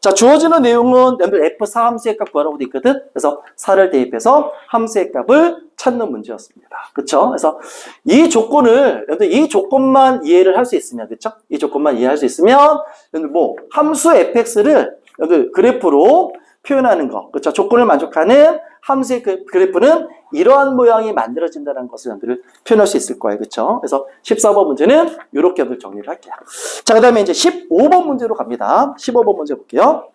자, 주어지는 내용은 여러분들 f4 함수의 값 구하라고 되어 있거든. 그래서 4를 대입해서 함수의 값을 찾는 문제였습니다. 그렇죠? 그래서 이 조건을 여러분들 이 조건만 이해를 할 수 있으면 그렇죠? 이 조건만 이해할 수 있으면 여러분들 뭐 함수 fx를 여러분들 그래프로 표현하는 거. 그렇죠? 조건을 만족하는 함수의 그래프는 이러한 모양이 만들어진다는 것을 여러분들 표현할 수 있을 거예요. 그렇죠? 그래서 14번 문제는 이렇게 여러분들 정리를 할게요. 자, 그 다음에 이제 15번 문제로 갑니다. 15번 문제 볼게요.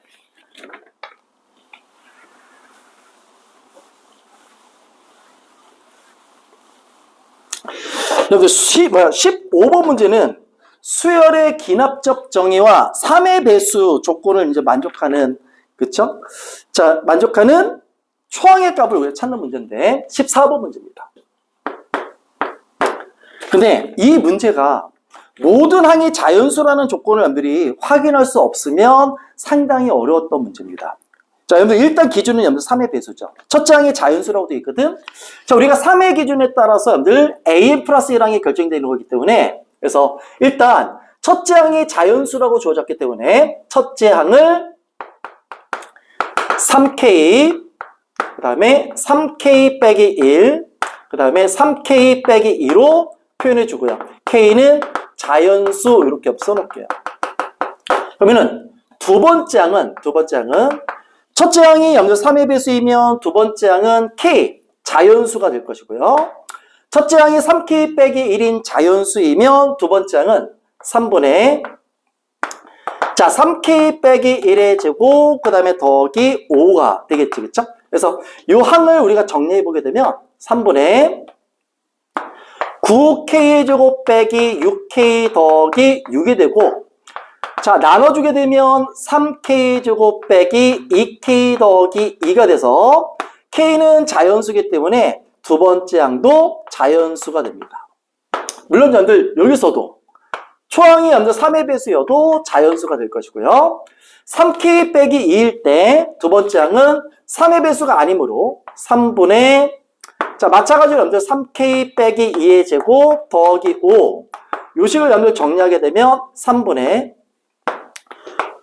여러분들 15번 문제는 수열의 기납적 정의와 3의 배수 조건을 이제 만족하는 그쵸? 자, 만족하는 초항의 값을 우리가 찾는 문제인데 14번 문제입니다. 근데 이 문제가 모든 항이 자연수라는 조건을 여러분들이 확인할 수 없으면 상당히 어려웠던 문제입니다. 자, 여러분들 일단 기준은 여러분들 3의 배수죠. 첫째 항이 자연수라고 되어 있거든. 자, 우리가 3의 기준에 따라서 여러분들 an 플러스 1항이 결정되는 거기 때문에 그래서 일단 첫째 항이 자연수라고 주어졌기 때문에 첫째 항을 3K, 그 다음에 3K 빼기 1, 그 다음에 3K 빼기 2로 표현해 주고요. K는 자연수 이렇게 써놓을게요. 그러면은 두 번째 항은 첫째 항이 염소 3의 배수이면 두 번째 항은 K, 자연수가 될 것이고요. 첫째 항이 3K 빼기 1인 자연수이면 두 번째 항은 3분의 3K 빼기 1의 제곱, 그 다음에 더하기 5가 되겠지, 그쵸? 그래서 이 항을 우리가 정리해 보게 되면 3분의 9K의 제곱 빼기 6K 더하기 6이 되고, 자, 나눠주게 되면 3K 제곱 빼기 2K 더하기 2가 돼서 K는 자연수이기 때문에 두 번째 항도 자연수가 됩니다. 물론 여러분들 여기서도 초항이 염소 3의 배수여도 자연수가 될 것이고요. 3K 빼기 2일 때 두 번째 항은 3의 배수가 아니므로 3분의 마찬가지로 염소 3K 빼기 2의 제곱 더하기 5 요 식을 염소 정리하게 되면 3분의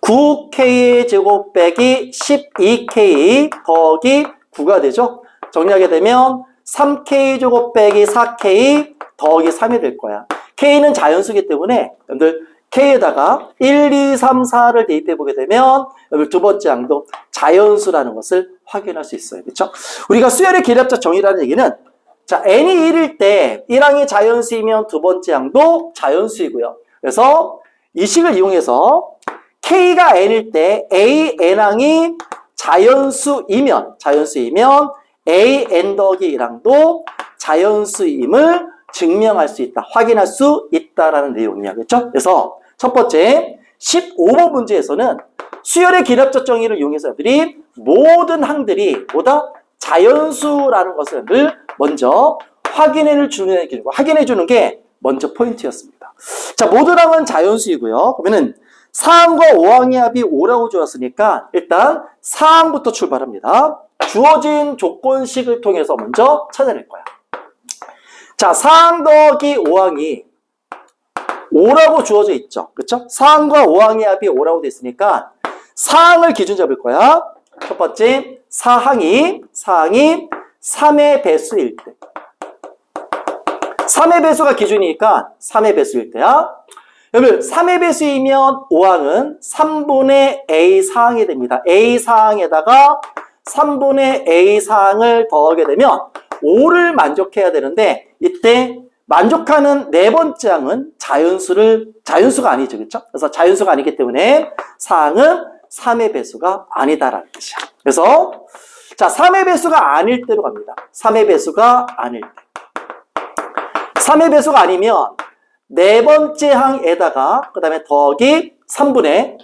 9K의 제곱 빼기 12K 더하기 9가 되죠. 정리하게 되면 3K 제곱 빼기 4K 더하기 3이 될 거야. K는 자연수이기 때문에 여러분들 K에다가 1, 2, 3, 4를 대입해 보게 되면 여러분 두 번째 항도 자연수라는 것을 확인할 수 있어요. 그렇죠? 우리가 수열의 계량적 정의라는 얘기는 n이 1일 때 1항이 자연수이면 두 번째 항도 자연수이고요. 그래서 이 식을 이용해서 K가 n일 때 A, n항이 자연수이면 A, n 더하기 1항도 자연수임을 증명할 수 있다, 확인할 수 있다라는 내용이야. 그렇죠? 그래서 첫 번째 15번 문제에서는 수열의 기랍적 정의를 이용해서 애들이 모든 항들이 자연수라는 것을 먼저 확인해 주는 게 먼저 포인트였습니다. 자, 모든 항은 자연수이고요. 그러면은 4항과 5항의 합이 5라고 주었으니까 일단 4항부터 출발합니다. 주어진 조건식을 통해서 먼저 찾아낼 거야. 자, 4항 더하기 5항이 5라고 주어져 있죠. 그쵸? 4항과 5항의 합이 5라고 돼 있으니까 4항을 기준 잡을 거야. 첫 번째, 4항이 3의 배수일 때. 3의 배수가 기준이니까 3의 배수일 때야. 여러분, 3의 배수이면 5항은 3분의 A 사항이 됩니다. A 사항에다가 3분의 A 사항을 더하게 되면 5를 만족해야 되는데 이때 만족하는 네 번째 항은 자연수가 아니죠. 그렇죠? 그래서 자연수가 아니기 때문에 사항은 3의 배수가 아니다라는 뜻이야. 그래서 3의 배수가 아닐 때로 갑니다. 3의 배수가 아닐 때. 3의 배수가 아니면 네 번째 항에다가 그 다음에 더하기 3분의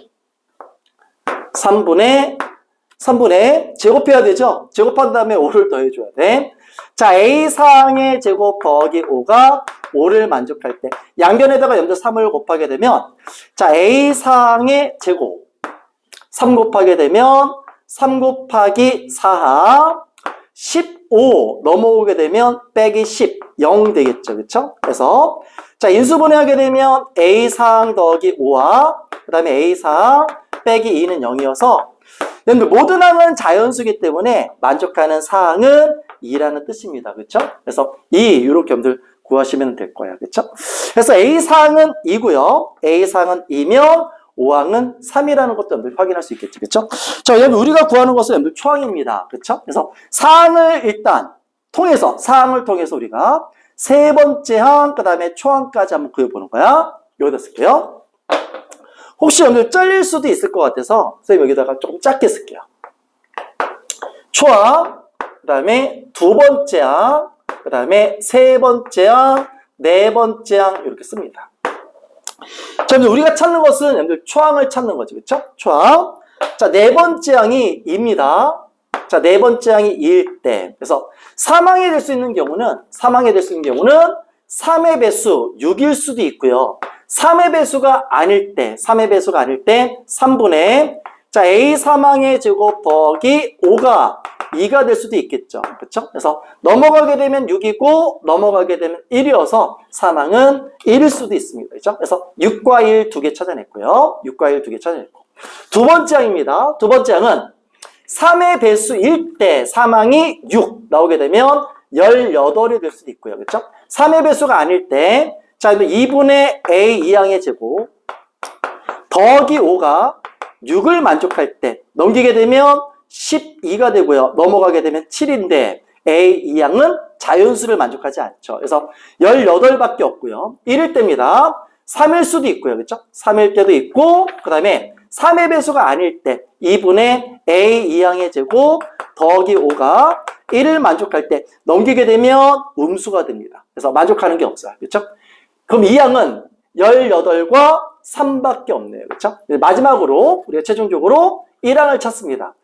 제곱해야 되죠? 제곱한 다음에 5를 더해줘야 돼. 자, A사항의 제곱 더하기 5가 5를 만족할 때 양변에다가 염도 3을 곱하게 되면 A사항의 제곱 3 곱하게 되면 3 곱하기 4하 15 넘어오게 되면 빼기 10 0 되겠죠. 그쵸? 그래서 인수분해하게 되면 A사항 더하기 5와 그 다음에 A사항 빼기 2는 0이어서 모든 항은 자연수이기 때문에 만족하는 사항은 2라는 뜻입니다. 그렇죠? 그래서 이렇게 여러분들 구하시면 될 거야. 그렇죠? 그래서 A사항은 2고요. A사항은 2면 5항은 3이라는 것도 여러분들 확인할 수 있겠죠. 그렇죠? 자, 여러분 우리가 구하는 것은 여러분들 초항입니다. 그렇죠? 그래서 사항을 통해서 우리가 세 번째 항, 그 다음에 초항까지 한번 그려보는 거야. 여기다 쓸게요. 혹시 여러분들 잘릴 수도 있을 것 같아서 선생님 여기다가 조금 작게 쓸게요. 초항, 그 다음에 두 번째 항, 그 다음에 세 번째 항, 네 번째 항 이렇게 씁니다. 자, 우리가 찾는 것은 여러분들 초항을 찾는 거죠. 그렇죠? 초항. 자, 네 번째 항이 2입니다. 자, 네 번째 항이 2일 때. 그래서 3항이 될 수 있는 경우는 3의 배수 6일 수도 있고요. 3의 배수가 아닐 때 3분의 A 3항의 제곱 더하기 5가 2가 될 수도 있겠죠. 그렇죠? 그래서 넘어가게 되면 6이고 넘어가게 되면 1이어서 사망은 1일 수도 있습니다. 그렇죠? 그래서 6과 1 두 개 찾아냈고요. 6과 1 두 개 찾아냈고. 두 번째 항입니다. 두 번째 항은 3의 배수일 때 사망이 6 나오게 되면 18이 될 수도 있고요. 그렇죠? 3의 배수가 아닐 때 자, 2분의 a 2항의 제곱 더하기 5가 6을 만족할 때 넘기게 되면 12가 되고요. 넘어가게 되면 7인데 a 2항은 자연수를 만족하지 않죠. 그래서 18밖에 없고요. 1일 때입니다. 3일 수도 있고요. 그렇죠? 3일 때도 있고 그 다음에 3의 배수가 아닐 때 2분의 a 2항의 제곱 더하기 5가 1을 만족할 때 넘기게 되면 음수가 됩니다. 그래서 만족하는 게 없어요. 그렇죠? 그럼 2항은 18과 3밖에 없네요. 그렇죠? 마지막으로 우리가 최종적으로 1항을 찾습니다.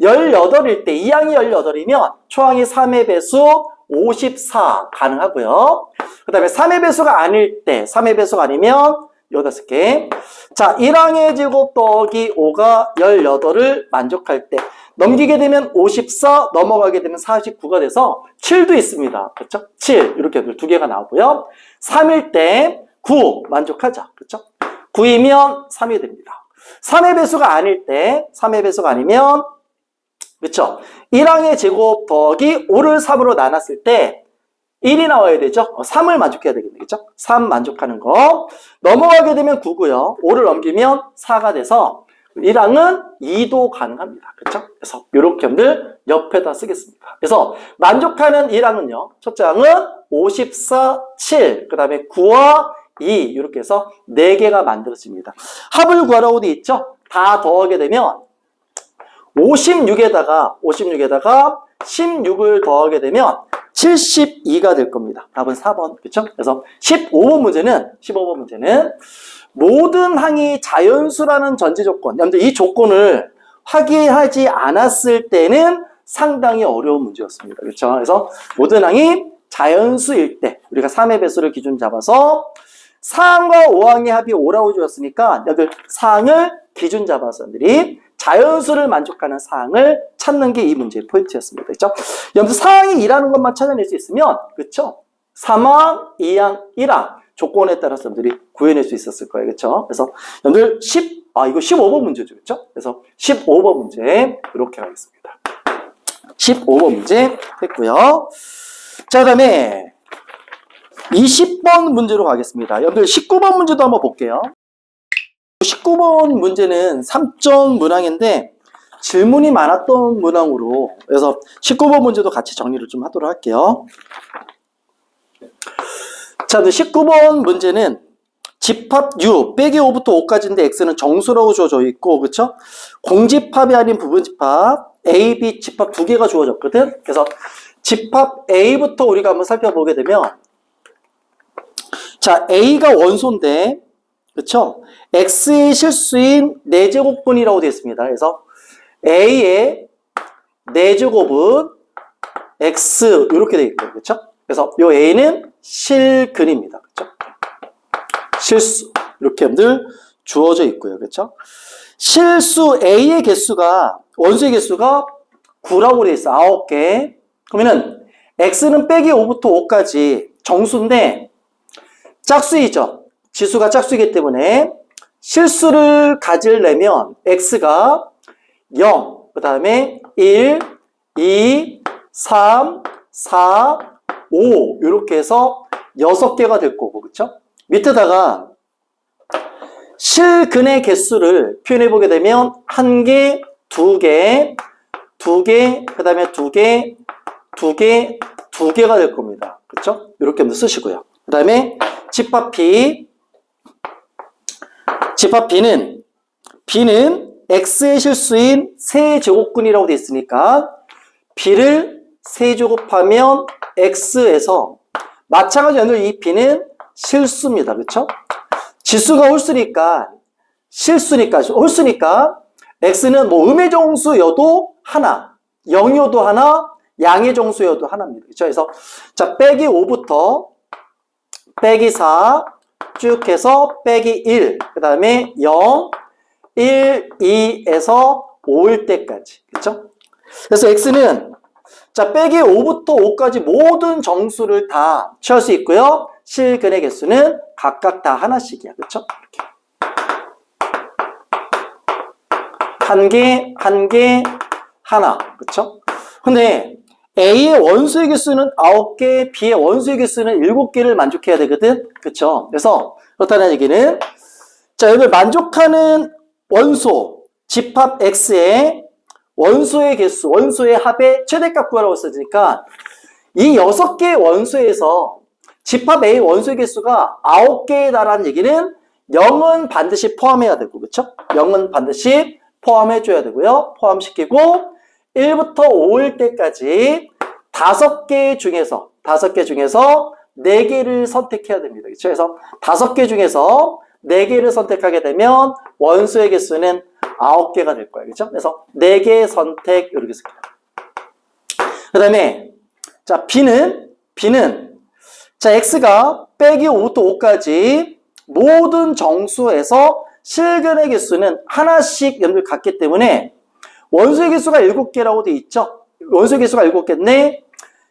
18일 때 2항이 18이면 초항이 3의 배수 54 가능하고요. 그 다음에 3의 배수가 아닐 때 3의 배수가 아니면 15개. 자, 1항의 제곱 더하기 5가 18을 만족할 때 넘기게 되면 54, 넘어가게 되면 49가 돼서 7도 있습니다. 그렇죠? 7 이렇게 두 개가 나오고요. 3일 때 9 만족하죠. 그렇죠? 9이면 3이 됩니다. 3의 배수가 아닐 때 3의 배수가 아니면 그렇죠? 1항의 제곱 더하기 5를 3으로 나눴을 때 1이 나와야 되죠? 3을 만족해야 되겠네. 그렇죠? 3 만족하는 거. 넘어가게 되면 9고요. 5를 넘기면 4가 돼서 1항은 2도 가능합니다. 그렇죠? 그래서 이렇게 점들 옆에다 쓰겠습니다. 그래서 만족하는 1항은요. 첫째 항은 54, 7, 그 다음에 9와 2 이렇게 해서 4개가 만들어집니다. 합을 구하라고 되어 있죠? 다 더하게 되면 56에다가 16을 더하게 되면 72가 될 겁니다. 답은 4번. 그렇죠? 그래서 15번 문제는 모든 항이 자연수라는 전제 조건. 여러분들 이 조건을 확인하지 않았을 때는 상당히 어려운 문제였습니다. 그렇죠? 그래서 모든 항이 자연수일 때 우리가 3의 배수를 기준 잡아서 4항과 5항의 합이 5라고 주었으니까 여러분들 4항을 기준 잡아서 여러분들이 자연수를 만족하는 사항을 찾는 게 이 문제의 포인트였습니다. 그렇죠? 여러분들 사항이 2라는 것만 찾아낼 수 있으면 그렇죠? 3항, 2항, 1항 조건에 따라서 여러분들이 구해낼 수 있었을 거예요. 그렇죠? 그래서 여러분들 이거 15번 문제죠. 그렇죠? 그래서 15번 문제 이렇게 하겠습니다. 15번 문제 했고요. 자, 그다음에 20번 문제로 가겠습니다. 여러분들 19번 문제도 한번 볼게요. 19번 문제는 3점 문항인데 질문이 많았던 문항으로 그래서 19번 문제도 같이 정리를 좀 하도록 할게요. 자, 19번 문제는 집합 U 빼기 5부터 5까지인데 X는 정수라고 주어져 있고 그렇죠? 공집합이 아닌 부분집합 A, B 집합 두 개가 주어졌거든. 그래서 집합 A부터 우리가 한번 살펴보게 되면 자, A가 원소인데 그렇죠? X의 실수인 4제곱분이라고 되어 있습니다. 그래서 A의 4제곱은 X 이렇게 되어 있고요. 그렇죠? 그래서 이 A는 실근입니다. 그렇죠? 실수 이렇게 여러분들 주어져 있고요. 그렇죠? 실수 A의 개수가 원소의 개수가 9라고 되어 있어. 9개. 그러면은 X는 빼기 5부터 5까지 정수인데 짝수이죠. 지수가 짝수이기 때문에 실수를 가지려면 X가 0, 그 다음에 1, 2, 3, 4, 5 이렇게 해서 6개가 될 거고 그렇죠? 밑에다가 실근의 개수를 표현해 보게 되면 1개, 2개, 2개, 그 다음에 2개, 2개, 2개가 될 겁니다. 그렇죠? 이렇게 한번 쓰시고요. 그 다음에 집합 B는 X의 실수인 세제곱근이라고 되어 있으니까 B를 세제곱하면 X에서 마찬가지로 이 B는 실수입니다. 그렇죠? 지수가 홀수니까 X는 뭐 음의 정수여도 하나, 영여도 하나, 양의 정수여도 하나입니다. 그렇죠? 그래서 자, 빼기 5부터 빼기 4 쭉 해서 빼기 1, 그 다음에 0, 1, 2에서 5일 때까지. 그렇죠? 그래서 x는 자 빼기 5부터 5까지 모든 정수를 다 취할 수 있고요. 실근의 개수는 각각 다 하나씩이야. 그렇죠? 한 개, 한 개, 하나. 그렇죠? 근데 A의 원소의 개수는 9개, B의 원소의 개수는 7개를 만족해야 되거든. 그렇죠? 그래서 그렇다는 얘기는 자, 여기 만족하는 원소 집합 X의 원소의 개수, 원소의 합의 최대값 구하라고 했으니까 이 6개의 원소에서 집합 A 원소의 개수가 9개에 달하는 얘기는 0은 반드시 포함해야 되고, 그렇죠? 0은 반드시 포함해줘야 되고요. 포함시키고 1부터 5일 때까지 5개 중에서 4개를 선택해야 됩니다. 그렇죠? 그래서 5개 중에서 4개를 선택하게 되면 원소의 개수는 9개가 될 거예요. 그렇죠? 그래서 4개 선택 이렇게 씁니다. 그 다음에 자 B는 자 X가 빼기 5부터 5까지 모든 정수에서 실근의 개수는 하나씩 염두를 갖기 때문에 원소의 개수가 7개라고 되어 있죠. 원소의 개수가 7개인데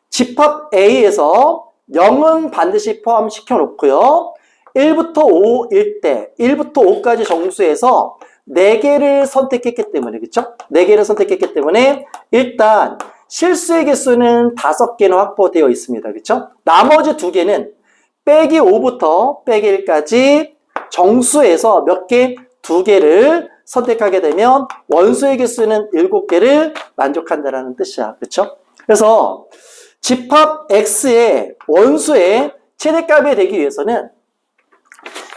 집합 A에서 0은 반드시 포함시켜 놓고요. 1부터 5일 때 1부터 5까지 정수에서 4개를 선택했기 때문에, 그렇죠? 4개를 선택했기 때문에 일단 실수의 개수는 5개는 확보되어 있습니다. 그렇죠? 나머지 2개는 빼기 5부터 빼기 1까지 정수에서 몇 개? 2개를 선택하게 되면 원소의 개수는 7개를 만족한다는 뜻이야. 그렇죠? 그래서 집합 X의 원소의 최대값이 되기 위해서는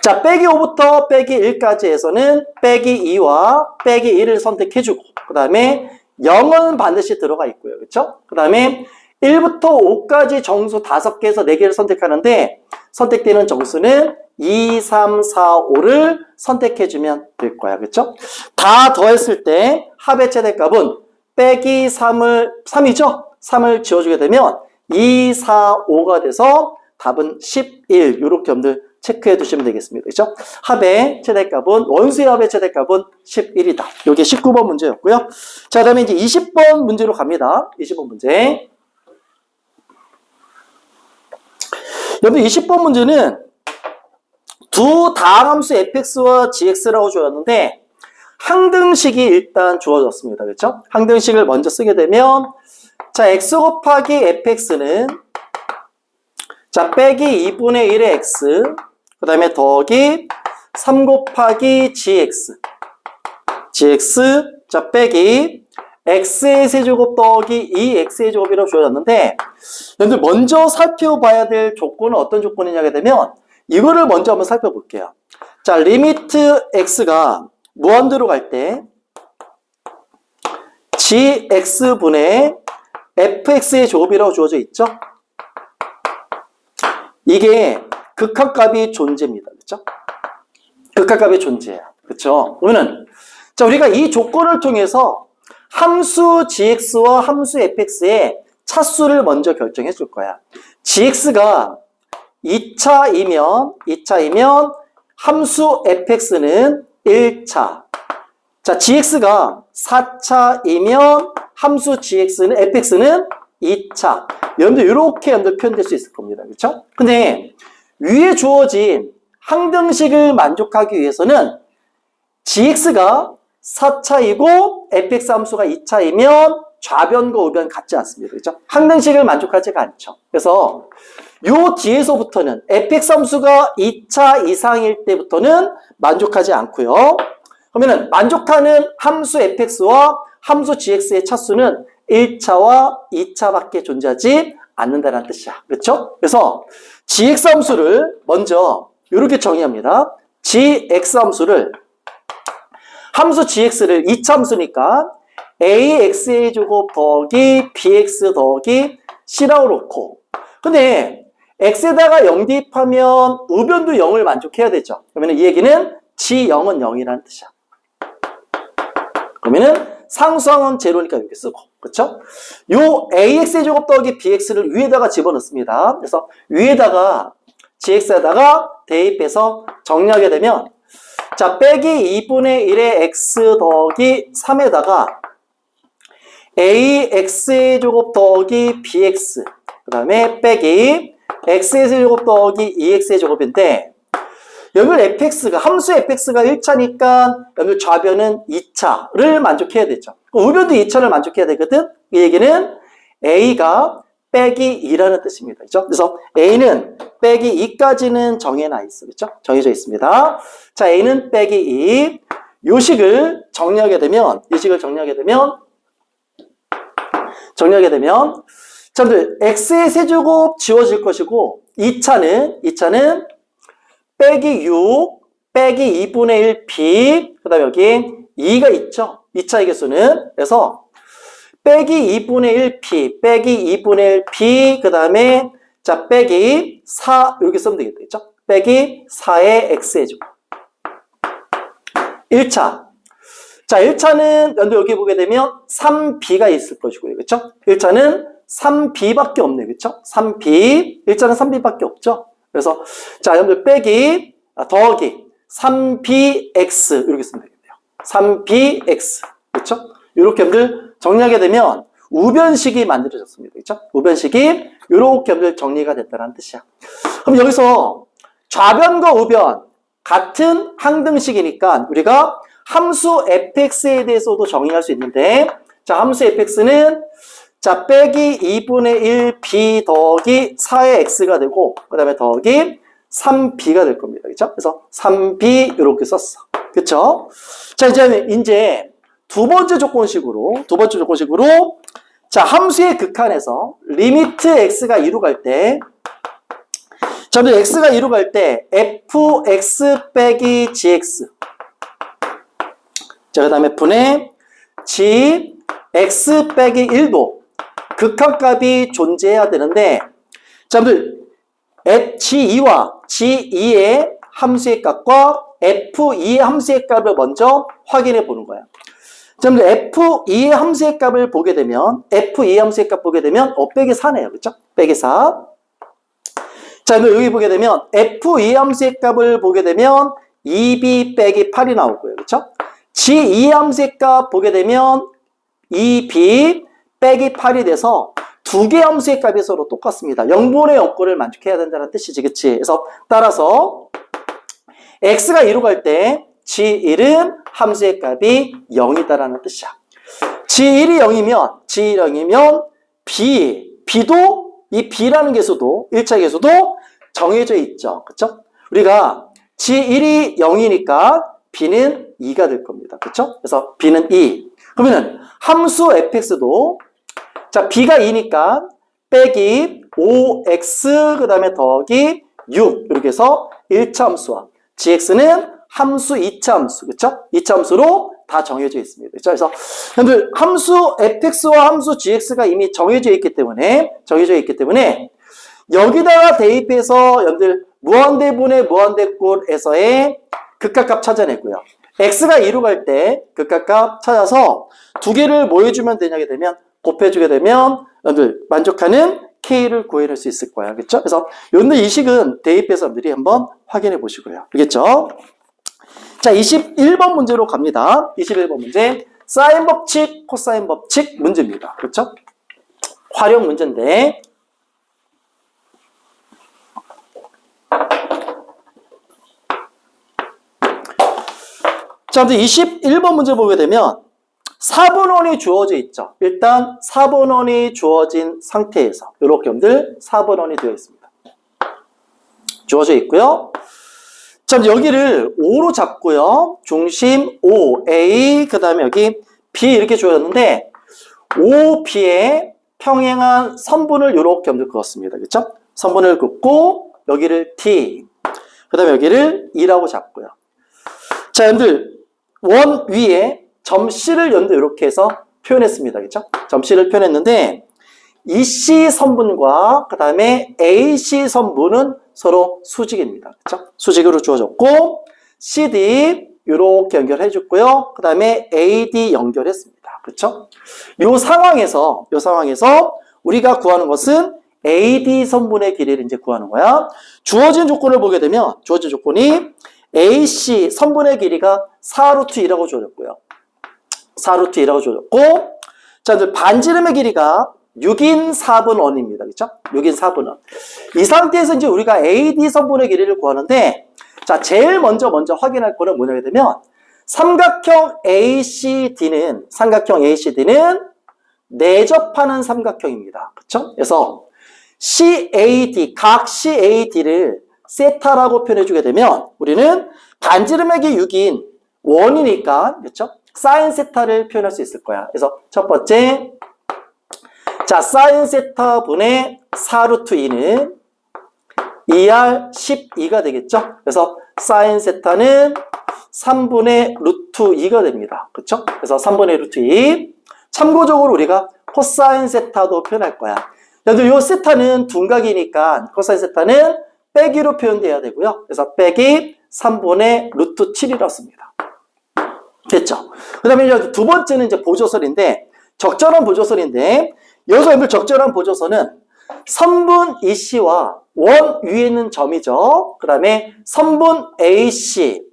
자, 빼기 5부터 빼기 1까지 해서는 빼기 2와 빼기 1을 선택해주고, 그 다음에 0은 반드시 들어가 있고요. 그렇죠? 그 다음에 1부터 5까지 정수 5개에서 4개를 선택하는데 선택되는 정수는 2, 3, 4, 5를 선택해주면 될 거야. 그렇죠? 다 더했을 때 합의 최대값은 빼기 3이죠? 3을 지워주게 되면 2, 4, 5가 돼서 답은 11. 이렇게 여러분들 체크해 두시면 되겠습니다. 그렇죠? 합의 최대값은, 원수의 합의 최대값은 11이다. 이게 19번 문제였고요. 자, 그 다음에 이제 20번 문제로 갑니다. 20번 문제. 여러분 20번 문제는 두 다항함수 fx와 gx라고 주었는데 항등식이 일단 주어졌습니다. 그렇죠? 항등식을 먼저 쓰게 되면 자, x 곱하기 fx는 자, 빼기 2분의 1의 x, 그 다음에 더하기 3 곱하기 gx, 자, 빼기 x의 세제곱 더하기 2x의 제곱이라고 주어졌는데, 여러분들 먼저 살펴봐야 될 조건은 어떤 조건이냐 하게 되면 이거를 먼저 한번 살펴볼게요. 자, 리미트 x가 무한대로 갈 때 gx분의 fx의 제곱이라고 주어져 있죠? 이게 극한값이 존재입니다. 그렇죠? 극한값이 존재야. 그렇죠? 그러면은 자, 우리가 이 조건을 통해서 함수 gx와 함수 fx의 차수를 먼저 결정해 줄 거야. gx가 2차이면 함수 fx는 1차. 자, gx가 4차이면 함수 fx는 2차. 여러분들 이렇게 표현될 수 있을 겁니다. 그렇죠? 근데 위에 주어진 항등식을 만족하기 위해서는 gx가 4차이고 fx 함수가 2차이면 좌변과 우변 같지 않습니다. 그렇죠? 항등식을 만족하지가 않죠. 그래서 요 뒤에서부터는 fx 함수가 2차 이상일 때부터는 만족하지 않고요. 그러면은 만족하는 함수 fx와 함수 gx의 차수는 1차와 2차밖에 존재하지 않는다는 뜻이야. 그렇죠? 그래서 gx 함수를 먼저 이렇게 정의합니다. gx 함수를 함수 gx를 2차 함수니까 ax의 제곱 더하기 bx 더하기 c라고 놓고, 근데 x에다가 0 대입하면 우변도 0을 만족해야 되죠. 그러면 이 얘기는 g0은 0이라는 뜻이야. 그러면은 상수항은 제로니까 이렇게 쓰고, 그렇죠? 요 ax의 제곱 더하기 bx를 위에다가 집어넣습니다. 그래서 위에다가 gx에다가 대입해서 정리하게 되면 자, 빼기 2분의 1의 x 더하기 3에다가 ax의 제곱 더하기 bx 그 다음에 빼기 x의 제곱 더하기 2x의 제곱인데 여기 fx가 함수 fx가 1차니까 여기 좌변은 2차를 만족해야 되죠. 우변도 2차를 만족해야 되거든. 이 얘기는 a가 빼기 2라는 뜻입니다. 그렇죠? 그래서 a는 빼기 2까지는 정해놔 있어. 그렇죠? 정해져 있습니다. 자, a는 빼기 2. 요식을 정리하게 되면 자, x의 세제곱 지워질 것이고 2차는 빼기 6 빼기 2분의 1 b 그 다음에 여기 2가 있죠. 2차의 개수는 그래서 빼기 2분의 1 p 빼기 2분의 1 p 그 다음에 자 빼기 4 이렇게 쓰면 되겠죠. 빼기 4의 x의 제곱 1차 자 1차는 여기 보게 되면 3b가 있을 것이고요. 그렇죠? 1차는 3b밖에 없네요. 그렇죠? 3b 1차는 3b밖에 없죠. 그래서 자 여러분들 빼기 더하기 3bx 이렇게 쓰면 되겠네요. 3bx 그렇죠? 이렇게 여러분들 정리하게 되면 우변식이 만들어졌습니다. 그렇죠? 우변식이 이렇게 여러분들 정리가 됐다는 뜻이야. 그럼 여기서 좌변과 우변 같은 항등식이니까 우리가 함수 fx에 대해서도 정의할 수 있는데 자 함수 fx는 자 빼기 2분의 1 b 더하기 4의 x가 되고 그 다음에 더하기 3b가 될 겁니다. 그렇죠? 그래서 3b 이렇게 썼어. 그렇죠? 자 이제 두 번째 조건식으로 자 함수의 극한에서 리미트 x가 2로 갈 때 자 x가 2로 갈 때 fx 빼기 gx 자 그 다음에 분의 g x 빼기 1도 극한값이 존재해야 되는데 자 g2와 g2의 함수의 값과 f2의 함수의 값을 먼저 확인해 보는 거야. 자, f2의 함수의 값을 보게 되면 f2의 함수의 값 보게 되면 빼기 4네요. 그렇죠? 빼기 4. 자, 여기 보게 되면 f2의 함수의 값을 보게 되면 2b 빼기 8이 나오고요. 그렇죠? g2의 함수의 값 보게 되면 2b 빼기 8이 돼서 두 개의 함수의 값이 서로 똑같습니다. 0분의 0꼴을 만족해야 된다는 뜻이지. 그치? 그래서 따라서 x가 2로 갈 때 g1은 함수의 값이 0이다라는 뜻이야. g1이 0이면 b도 이 b라는 개수도 1차 개수도 정해져 있죠. 그쵸? 우리가 g1이 0이니까 b는 2가 될 겁니다. 그쵸? 그래서 b는 2. 그러면은 함수 fx도 자 b가 2니까 빼기 5x 그 다음에 더하기 6 이렇게 해서 1차 함수와 gx는 함수 2차 함수 그쵸? 2차 함수로 다 정해져 있습니다. 그쵸? 그래서 여러분들 함수 fx와 함수 gx가 이미 정해져 있기 때문에 여기다가 대입해서 여러분들 무한대분의 무한대꼴에서의 극각값 찾아내고요. x가 2로 갈 때 극각값 찾아서 두 개를 뭐 해주면 되냐게 되면 곱해주게 되면 여러분들 만족하는 k를 구해낼 수 있을 거야. 그렇죠? 그래서 여러분들 이 식은 대입해서 여러분들이 한번 확인해 보시고요. 알겠죠? 자, 21번 문제로 갑니다. 21번 문제. 사인 법칙, 코사인 법칙 문제입니다. 그렇죠? 활용 문제인데 자, 21번 문제 보게 되면 4분원이 주어져 있죠. 일단 4분원이 주어진 상태에서 이렇게 여러분들 4분원이 되어 있습니다. 주어져 있고요. 자, 여기를 O로 잡고요. 중심 O, A, 그 다음에 여기 B 이렇게 주어졌는데 O, B에 평행한 선분을 이렇게 여러분들 그었습니다. 그렇죠? 선분을 긋고 여기를 T, 그 다음에 여기를 E라고 잡고요. 자, 여러분들 원 위에 점 C를 여러분들 이렇게 해서 표현했습니다. 그렇죠? 점 C를 표현했는데 EC 선분과 그 다음에 AC 선분은 서로 수직입니다. 그렇죠? 수직으로 주어졌고 CD 이렇게 연결해 줬고요. 그 다음에 AD 연결했습니다. 그렇죠? 이 상황에서 우리가 구하는 것은 AD 선분의 길이를 이제 구하는 거야. 주어진 조건을 보게 되면 주어진 조건이 AC 선분의 길이가 4루트 2라고 주어졌고요. 4루트 2라고 주어졌고 자, 이제 반지름의 길이가 6인 4분 원입니다. 그렇죠? 6인 4분 원. 이 상태에서 이제 우리가 AD 선분의 길이를 구하는데, 자, 제일 먼저 확인할 거는 뭐냐게 되면, 삼각형 ACD는 내접하는 삼각형입니다. 그렇죠? 그래서 CAD, 각 CAD를 세타라고 표현해주게 되면, 우리는 반지름의 길이 6인 원이니까, 그렇죠? 사인 세타를 표현할 수 있을 거야. 그래서 첫 번째, 자, 사인 세타 분의 4루트 2는 2R 12가 되겠죠? 그래서 사인 세타는 3분의 루트 2가 됩니다. 그렇죠? 그래서 3분의 루트 2. 참고적으로 우리가 코사인 세타도 표현할 거야. 그래도 요 세타는 둔각이니까 코사인 세타는 빼기로 표현돼야 되고요. 그래서 빼기 3분의 루트 7이라고 씁니다. 됐죠? 그 다음에 이제 두 번째는 이제 보조설인데, 적절한 보조설인데, 여기서 여러분 적절한 보조설은 선분 EC와 원 위에 있는 점이죠. 그 다음에 선분 AC,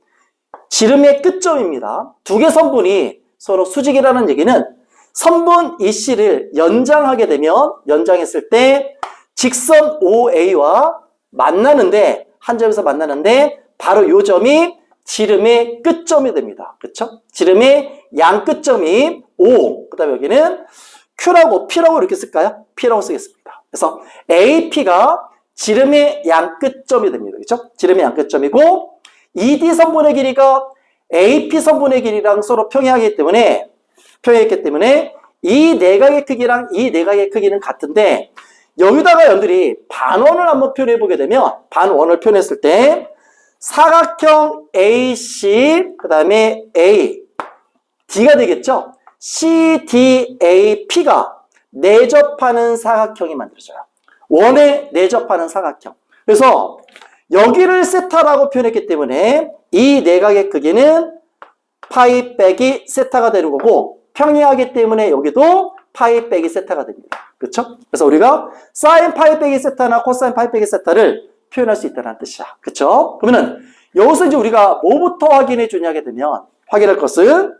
지름의 끝점입니다. 두 개 선분이 서로 수직이라는 얘기는 선분 EC를 연장했을 때 직선 OA와 만나는데, 한 점에서 만나는데 바로 이 점이 지름의 끝점이 됩니다. 그렇죠? 지름의 양 끝점이 O, 그 다음에 여기는 Q라고 P라고 이렇게 쓸까요? P라고 쓰겠습니다. 그래서 AP가 지름의 양 끝점이 됩니다. 그렇죠? 지름의 양 끝점이고, ED 선분의 길이가 AP 선분의 길이랑 서로 평행하기 때문에 이 내각의 크기랑 이 내각의 크기는 같은데, 여기다가 여러분들이 반원을 한번 표현해 보게 되면, 반원을 표현했을 때 사각형 AC, 그 다음에 A, D가 되겠죠? CDAP가 내접하는 사각형이 만들어져요. 원에 내접하는 사각형. 그래서 여기를 세타라고 표현했기 때문에 이 내각의 크기는 파이 빼기 세타가 되는 거고, 평행하기 때문에 여기도 파이 빼기 세타가 됩니다. 그렇죠? 그래서 우리가 사인 파이 빼기 세타나 코사인 파이 빼기 세타를 표현할 수 있다는 뜻이야. 그렇죠? 그러면은 여기서 이제 우리가 뭐부터 확인해 주냐게 되면, 확인할 것은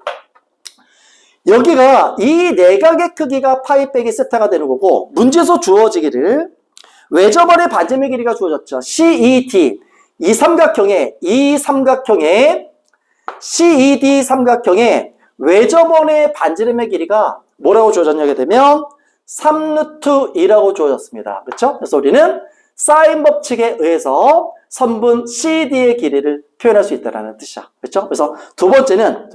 여기가 이 내각의 크기가 파이 빼기 세타가 되는 거고, 문제에서 주어지기를 외접원의 반지름의 길이가 주어졌죠. CED, 이 삼각형의 CED 삼각형의 외접원의 반지름의 길이가 뭐라고 주어졌냐게 되면 3루트 2라고 주어졌습니다. 그렇죠? 그래서 우리는 사인 법칙에 의해서 선분 CD의 길이를 표현할 수 있다는 뜻이야. 그렇죠? 그래서 두 번째는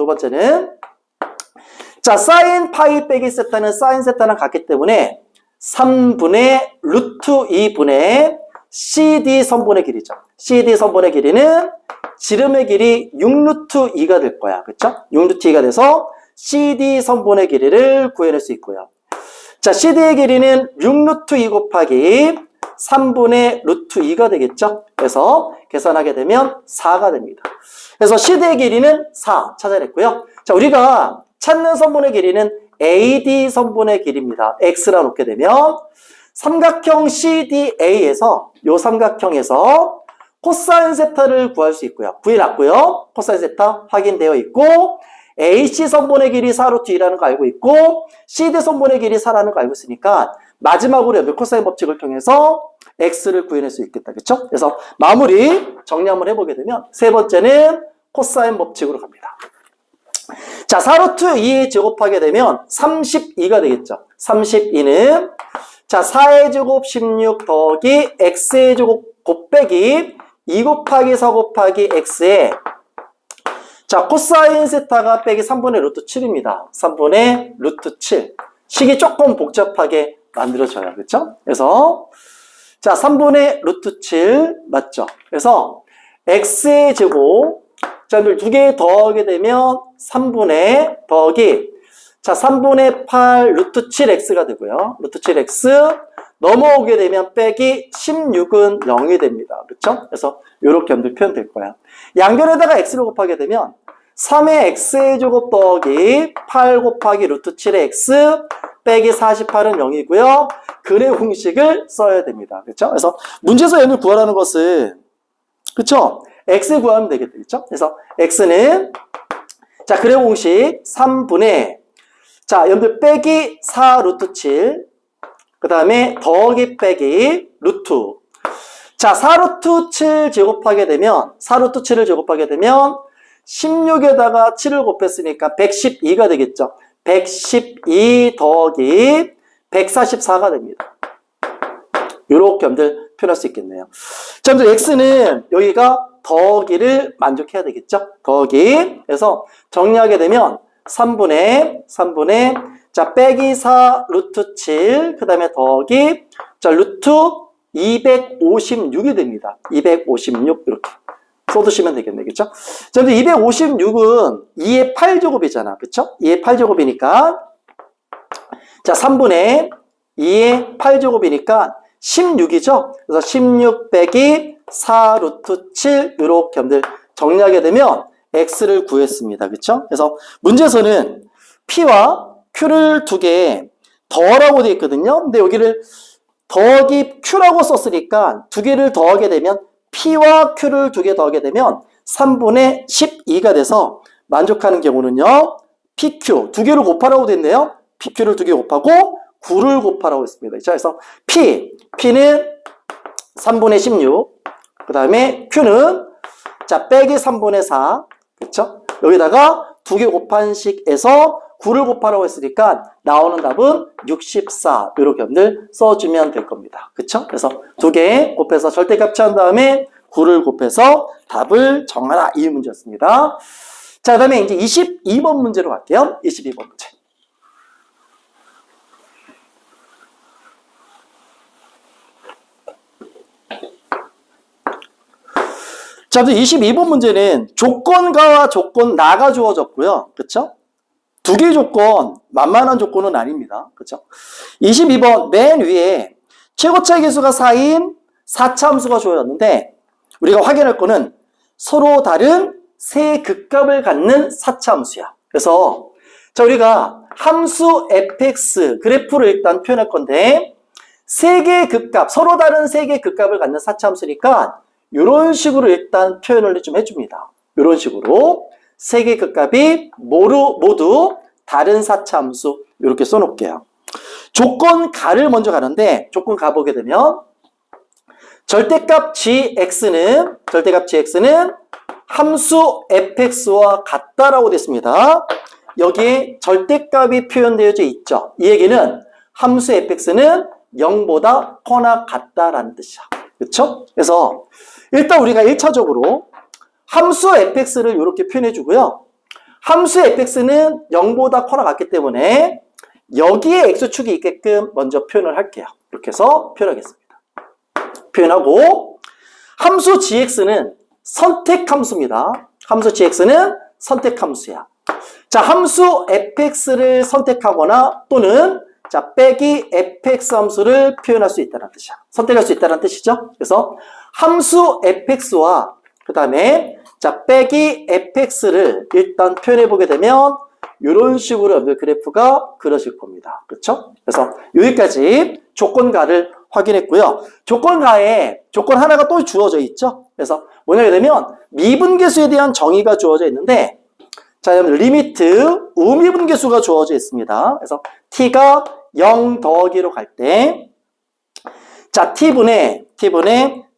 자, 사인 파이 빼기 세타는 사인 세타랑 같기 때문에 3분의 루트 2분의 CD 선분의 길이죠. CD 선분의 길이는 지름의 길이 6루트 2가 될 거야. 그렇죠? 6루트 2가 돼서 CD 선분의 길이를 구해낼 수 있고요. 자, CD의 길이는 6루트 2 곱하기 3분의 루트 2가 되겠죠? 그래서 계산하게 되면 4가 됩니다. 그래서 CD의 길이는 4 찾아냈고요. 자, 우리가 찾는 선분의 길이는 AD 선분의 길이입니다. X라 놓게 되면 삼각형 CDA에서 요 삼각형에서 코사인 세타를 구할 수 있고요. 구해놨고요. 코사인 세타 확인되어 있고, AC 선분의 길이 4루트 2라는 거 알고 있고, CD 선분의 길이 4라는 거 알고 있으니까 마지막으로 여기 코사인 법칙을 통해서 X를 구해낼 수 있겠다. 그렇죠? 그래서 마무리 정리 한번 해보게 되면 세 번째는 코사인 법칙으로 갑니다. 자, 4루트 2에 제곱하게 되면 32가 되겠죠. 32는 자, 4의 제곱 16 더하기 x의 제곱 곱빼기 2 곱하기 4 곱하기 x에 자, 코사인 세타가 빼기 3분의 루트 7입니다. 3분의 루트 7. 식이 조금 복잡하게 만들어져요. 그렇죠? 그래서 자, 3분의 루트 7 맞죠? 그래서 x의 제곱 자, 두 개 더하게 되면 3분의 더하기 자, 3분의 8 루트 7x가 되고요. 루트 7x 넘어오게 되면 빼기 16은 0이 됩니다. 그렇죠? 그래서 이렇게 표현될 거야. 양변에다가 x를 곱하게 되면 3의 x의 제곱 더하기 8 곱하기 루트 7의 x 빼기 48은 0이고요. 근의 공식을 써야 됩니다. 그렇죠? 그래서 문제에서 n을 구하라는 것은 그렇죠? x 구하면 되겠죠? 그래서 x는 자, 근의 공식 3분의 자, 여러분들 빼기 4 루트 7. 그 다음에 더하기 빼기 루트. 자, 4 루트 7 제곱하게 되면, 4 루트 7을 제곱하게 되면 16에다가 7을 곱했으니까 112가 되겠죠. 112 더하기 144가 됩니다. 이렇게 여러분들 표현할 수 있겠네요. 자, 여러분들 x는 여기가 더하기를 만족해야 되겠죠. 더하기. 그래서 정리하게 되면 3분의 자, 빼기 4 루트 7, 그 다음에 더하기, 자, 루트 256이 됩니다. 256, 이렇게 써두시면 되겠네. 그쵸? 자, 근데 256은 2의 8제곱이잖아. 그쵸? 2의 8제곱이니까, 자, 3분의 2의 8제곱이니까 16이죠? 그래서 16 빼기 4 루트 7, 이렇게 여러분들 정리하게 되면 x를 구했습니다. 그쵸? 그래서 문제에서는 p와 q를 두 개 더라고 되어 있거든요. 근데 여기를 더하기 q라고 썼으니까 두 개를 더하게 되면 p와 q를 두 개 더하게 되면 3분의 12가 돼서 만족하는 경우는요. pq 두 개를 곱하라고 됐네요. pq를 두 개 곱하고 9를 곱하라고 했습니다. 그래서 p는 3분의 16, 그 다음에 q는 자 빼기 3분의 4, 그렇죠? 여기다가 두 개 곱한 식에서 9를 곱하라고 했으니까 나오는 답은 64. 이렇게 여러분들 써주면 될 겁니다. 그렇죠? 그래서 두 개 곱해서 절대값 취한 다음에 9를 곱해서 답을 정하라. 이 문제였습니다. 자, 그 다음에 이제 22번 문제로 갈게요. 22번 문제. 자, 22번 문제는 조건가와 조건나가 주어졌고요. 그쵸? 두 개의 조건, 만만한 조건은 아닙니다. 그쵸? 22번 맨 위에 최고차의 개수가 4인 4차 함수가 주어졌는데 우리가 확인할 거는 서로 다른 세 극값을 갖는 4차 함수야. 그래서 자, 우리가 함수 fx 그래프를 일단 표현할 건데 세 개의 극값, 서로 다른 세 개의 극값을 갖는 4차 함수니까 이런 식으로 일단 표현을 좀 해줍니다. 이런 식으로 세 개의 극값이 모두 다른 4차 함수 이렇게 써놓을게요. 조건가를 먼저 가는데 조건가 보게 되면 절대값 gx는 함수 fx와 같다라고 됐습니다. 여기에 절대값이 표현되어져 있죠. 이 얘기는 함수 fx는 0보다 커나 같다라는 뜻이야. 그렇죠? 그래서 일단 우리가 1차적으로 함수 fx를 이렇게 표현해 주고요. 함수 fx는 0보다 커나 같기 때문에 여기에 x축이 있게끔 먼저 표현을 할게요. 이렇게 해서 표현하겠습니다. 표현하고 함수 gx는 선택함수입니다. 함수 gx는 선택함수야. 자, 함수 fx를 선택하거나 또는 자, 빼기 fx 함수를 표현할 수 있다는 뜻이야. 선택할 수 있다는 뜻이죠. 그래서 함수 fx와 그 다음에 자, 빼기 fx를 일단 표현해 보게 되면 이런 식으로 여러분들 그래프가 그려질 겁니다. 그렇죠? 그래서 여기까지 조건가를 확인했고요. 조건가에 조건 하나가 또 주어져 있죠. 그래서 뭐냐 되면 미분계수에 대한 정의가 주어져 있는데 자, 여러분 리미트 우미분계수가 주어져 있습니다. 그래서 t가 0 더하기로 갈 때 자, t분의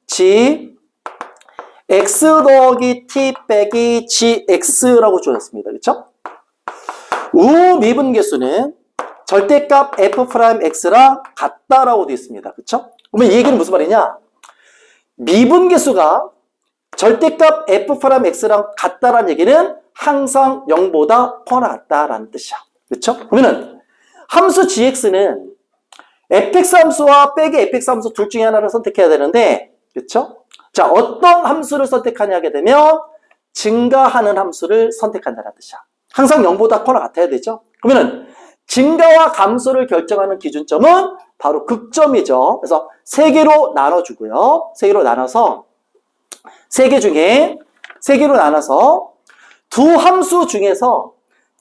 g x 더하기 t 빼기 gx라고 주어졌습니다. 그렇죠? 우미분계수는 절대값 f'x랑 같다라고 되어 있습니다. 그렇죠? 그러면 이 얘기는 무슨 말이냐? 미분계수가 절대값 f'x랑 같다라는 얘기는 항상 0보다 커나 같다라는 뜻이야. 그렇죠? 그러면은 함수 gx는 fx 함수와 빼기 fx 함수 둘 중에 하나를 선택해야 되는데, 그렇죠? 자, 어떤 함수를 선택하냐 하게 되면 증가하는 함수를 선택한다는 뜻이야. 항상 0보다 커나 같아야 되죠? 그러면은 증가와 감소를 결정하는 기준점은 바로 극점이죠. 그래서 세 개로 나눠주고요. 세 개로 나눠서 세 개로 나눠서 두 함수 중에서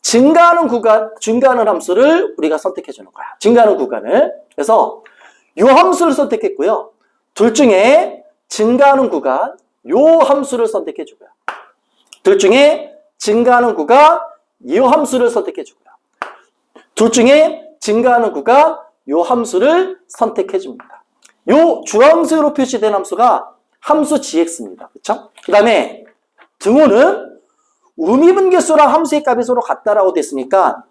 증가하는 함수를 우리가 선택해 주는 거야. 증가하는 구간을. 그래서 이 함수를 선택했고요. 둘 중에 증가하는 구간, 이 함수를 선택해 주고요. 둘 중에 증가하는 구간, 이 함수를 선택해 주고요. 둘 중에 증가하는 구간 요 함수를 선택해 줍니다. 요 주함수로 표시된 함수가 함수 gx입니다. 그쵸? 그 다음에 등호는 우미분계수랑 함수의 값이 서로 같다라고 됐으니까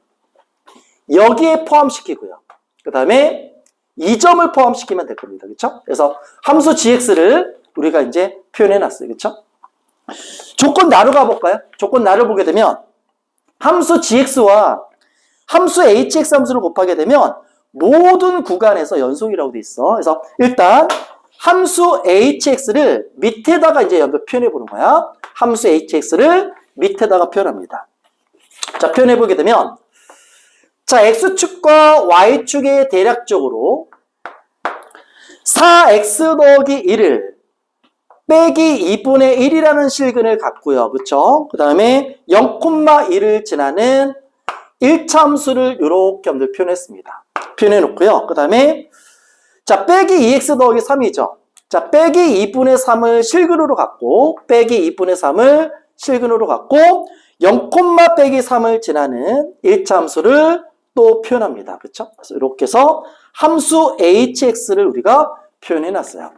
여기에 포함시키고요. 그 다음에 이 점을 포함시키면 될 겁니다. 그쵸? 그래서 함수 gx를 우리가 이제 표현해 놨어요. 그쵸? 조건 나로 가볼까요? 조건 나를 보게 되면 함수 gx와 함수 hx 함수를 곱하게 되면 모든 구간에서 연속이라고 돼 있어. 그래서 일단 함수 hx를 밑에다가 이제 표현해 보는 거야. 함수 hx를 밑에다가 표현합니다. 자, 표현해 보게 되면 자, x축과 y축의 대략적으로 4x 더하기 1을 빼기 2분의 1이라는 실근을 갖고요. 그쵸? 그 다음에 0,1을 지나는 1차 함수를 이렇게 표현했습니다. 표현해 놓고요. 그 다음에 자, 빼기 2x 더하기 3이죠. 자, 빼기 2분의 3을 실근으로 갖고 빼기 2분의 3을 실근으로 갖고 0, 빼기 3을 지나는 1차 함수를 또 표현합니다. 그렇죠? 그래서 이렇게 해서 함수 hx를 우리가 표현해 놨어요.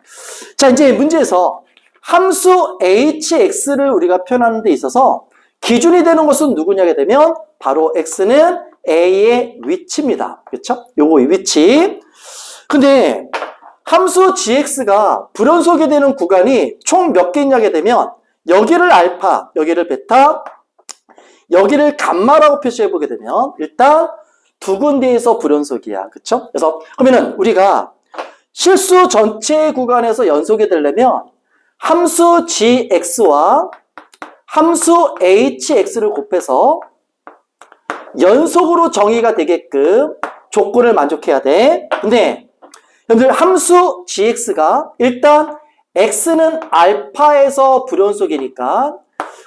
자, 이제 문제에서 함수 hx를 우리가 표현하는 데 있어서 기준이 되는 것은 누구냐게 되면 바로 x는 a의 위치입니다. 그렇죠? 요거 이 위치. 근데 함수 gx가 불연속이 되는 구간이 총 몇 개 있냐게 되면 여기를 알파, 여기를 베타, 여기를 감마라고 표시해 보게 되면 일단 두 군데에서 불연속이야. 그쵸? 그래서 그러면은 우리가 실수 전체 구간에서 연속이 되려면 함수 gx와 함수 hx를 곱해서 연속으로 정의가 되게끔 조건을 만족해야 돼. 근데 여러분들 함수 gx가 일단 x는 알파에서 불연속이니까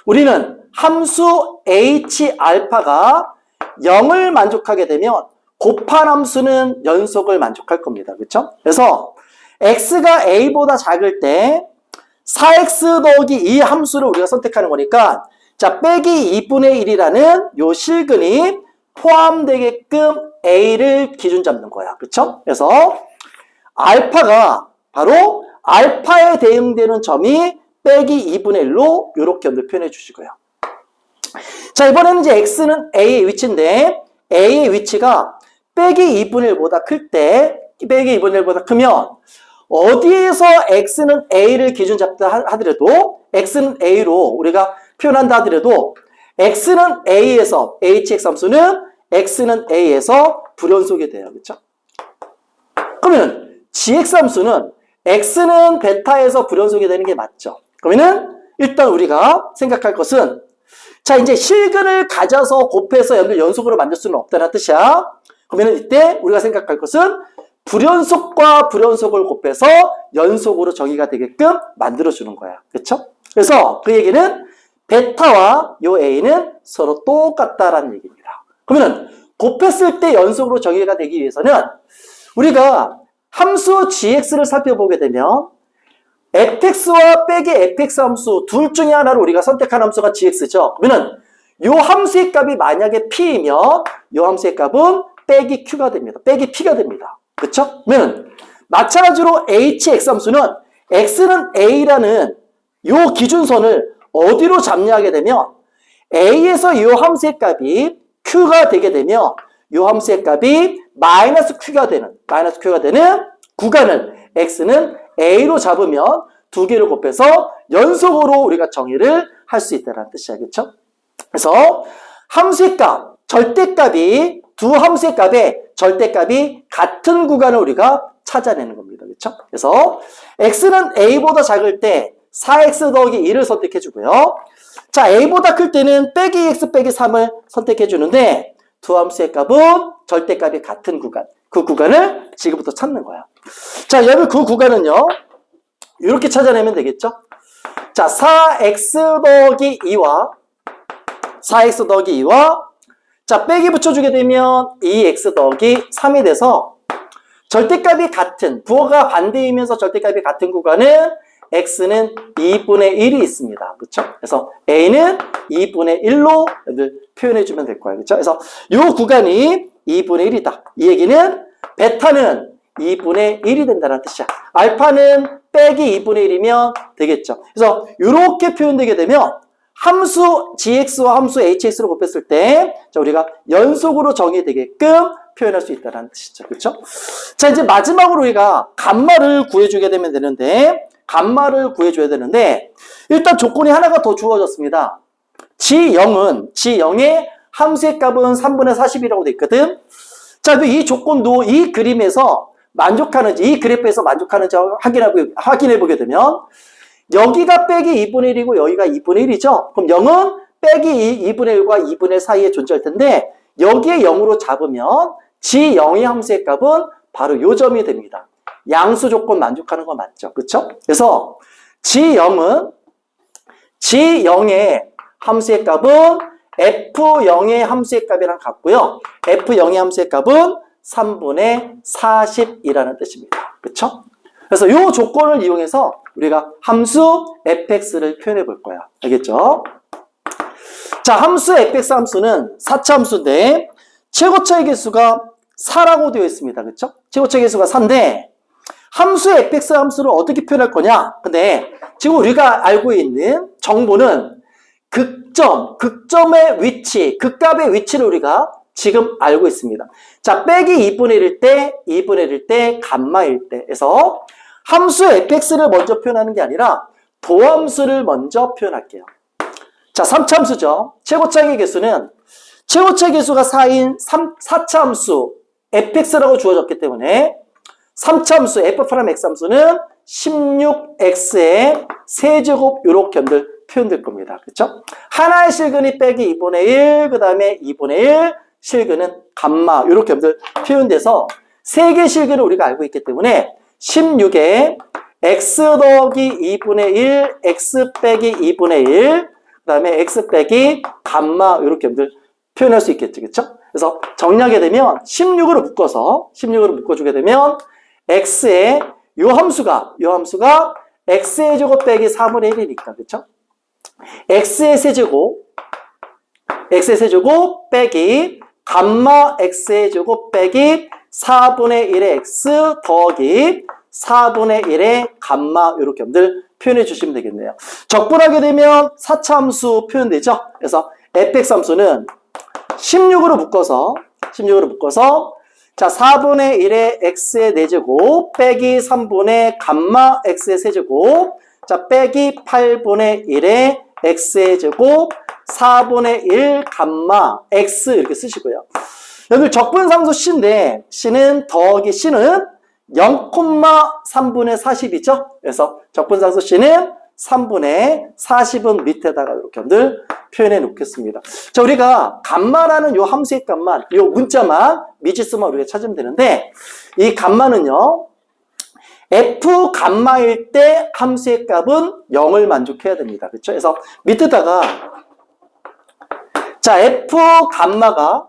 우리는 함수 h 알파가 0을 만족하게 되면 곱한 함수는 연속을 만족할 겁니다. 그렇죠? 그래서 x가 a보다 작을 때 4x 더하기 2 함수를 우리가 선택하는 거니까 자, 빼기 2분의 1이라는 요 실근이 포함되게끔 a를 기준 잡는 거야. 그렇죠? 그래서 알파가 바로 알파에 대응되는 점이 빼기 2분의 1로 이렇게 표현해 주시고요. 자, 이번에는 이제 x는 a의 위치인데 a의 위치가 빼기 2분의 1보다 클 때 빼기 2분의 1보다 크면 어디에서 x는 a를 기준 잡다 하더라도 x는 a로 우리가 표현한다 하더라도 x는 a에서 hx 함수는 x는 a에서 불연속이 돼요. 그렇죠? 그러면 gx 함수는 x는 베타에서 불연속이 되는 게 맞죠. 그러면은 일단 우리가 생각할 것은 자, 이제 실근을 가져서 곱해서 연속으로 만들 수는 없다는 뜻이야. 그러면 이때 우리가 생각할 것은 불연속과 불연속을 곱해서 연속으로 정의가 되게끔 만들어주는 거야. 그렇죠? 그래서 그 얘기는 베타와 요 a는 서로 똑같다라는 얘기입니다. 그러면 곱했을 때 연속으로 정의가 되기 위해서는 우리가 함수 gx를 살펴보게 되면 fx와 빼기 fx 함수 둘 중에 하나를 우리가 선택한 함수가 gx죠. 그러면 요 함수의 값이 만약에 p이면 요 함수의 값은 빼기 q가 됩니다. 빼기 p가 됩니다. 그쵸? 그러면 마찬가지로 hx 함수는 x는 a라는 요 기준선을 어디로 잡냐하게 되면 a에서 요 함수의 값이 q가 되게 되면 요 함수의 값이 마이너스 q가 되는 구간을 x는 a로 잡으면 두 개를 곱해서 연속으로 우리가 정의를 할 수 있다는 뜻이야. 그렇죠? 그래서 함수의 값, 절대값이 두 함수의 값의 절대값이 같은 구간을 우리가 찾아내는 겁니다. 그렇죠? 그래서 x는 a보다 작을 때 4x 더하기 2를 선택해 주고요. 자, a보다 클 때는 빼기 x 빼기 3을 선택해 주는데 두 함수의 값은 절대값이 같은 구간, 그 구간을 지금부터 찾는 거야. 자, 여러분 그 구간은요. 이렇게 찾아내면 되겠죠? 자, 4x 더하기 2와 자, 빼기 붙여주게 되면 2x 더하기 3이 돼서 절대값이 같은, 부호가 반대이면서 절대값이 같은 구간은 x는 2분의 1이 있습니다. 그렇죠? 그래서 a는 2분의 1로 표현해주면 될 거예요. 그렇죠? 그래서 이 구간이 2분의 1이다. 이 얘기는 베타는 2분의 1이 된다는 뜻이야. 알파는 빼기 2분의 1이면 되겠죠. 그래서 이렇게 표현되게 되면 함수 gx와 함수 hx로 곱했을 때 자, 우리가 연속으로 정의되게끔 표현할 수 있다는 뜻이죠. 그렇죠? 자, 이제 마지막으로 우리가 감마를 구해주게 되면 되는데 감마를 구해줘야 되는데 일단 조건이 하나가 더 주어졌습니다. G0의 함수의 값은 3분의 40이라고 돼 있거든. 자, 이 조건도 이 그림에서 만족하는지, 이 그래프에서 만족하는지 확인해 보게 되면 여기가 빼기 2분의 1이고 여기가 2분의 1이죠. 그럼 0은 빼기 2분의 1과 2분의 1 사이에 존재할 텐데 여기에 0으로 잡으면 G0의 함수의 값은 바로 요 점이 됩니다. 양수 조건 만족하는 거 맞죠? 그렇죠? 그래서 G0의 함수의 값은 F0의 함수의 값이랑 같고요. F0의 함수의 값은 3분의 40이라는 뜻입니다. 그렇죠? 그래서 이 조건을 이용해서 우리가 함수 fx를 표현해 볼 거야. 알겠죠? 자, 함수 fx 함수는 4차 함수인데 최고차의 개수가 4라고 되어 있습니다. 그렇죠? 최고차의 개수가 4인데 함수 fx 함수를 어떻게 표현할 거냐? 근데 지금 우리가 알고 있는 정보는 극점의 위치, 극값의 위치를 우리가 지금 알고 있습니다. 자, 빼기 2분의 1일 때, 2분의 1일 때, 감마일 때 해서 함수 fx를 먼저 표현하는 게 아니라 도함수를 먼저 표현할게요. 자, 3차 함수죠. 최고차의 개수는 최고차의 개수가 4인 4차 함수 fx라고 주어졌기 때문에 3차 함수 f'(x) 함수는 16x의 세제곱 이렇게 표현될 겁니다. 그렇죠? 하나의 실근이 빼기 2분의 1, 그 다음에 2분의 1, 실근은 감마 이렇게 표현돼서 세 개의 실근을 우리가 알고 있기 때문에 16에 x 더하기 2분의 1, x 빼기 2분의 1, 그 다음에 x 빼기 감마 이렇게 표현할 수 있겠죠. 그렇죠? 그래서 정리하게 되면 16으로 묶어주게 되면 x의 요 함수가 x의 제곱 빼기 4분의 1이니까 그렇죠? x의 세제곱 빼기 감마 x의 제곱 빼기 4분의 1의 x 더하기 4분의 1의 감마 이렇게 표현해 주시면 되겠네요. 적분하게 되면 4차 함수 표현되죠? 그래서 fx 함수는 16으로 묶어서 자, 4분의 1의 x의 4제곱 빼기 3분의 감마 x의 세제곱 자, 빼기 8분의 1의 x의 제곱 4분의 1 감마 x 이렇게 쓰시고요. 여기 적분상수 c인데 c는 더하기 c는 0,3분의 40이죠. 그래서 적분상수 c는 3분의 40은 밑에다가 이렇게 표현해 놓겠습니다. 자, 우리가 감마라는 요 함수의 값만, 요 문자만, 미지수만 우리가 찾으면 되는데, 이 감마는요, f 감마일 때 함수의 값은 0을 만족해야 됩니다. 그렇죠? 그래서 밑에다가, 자, f 감마가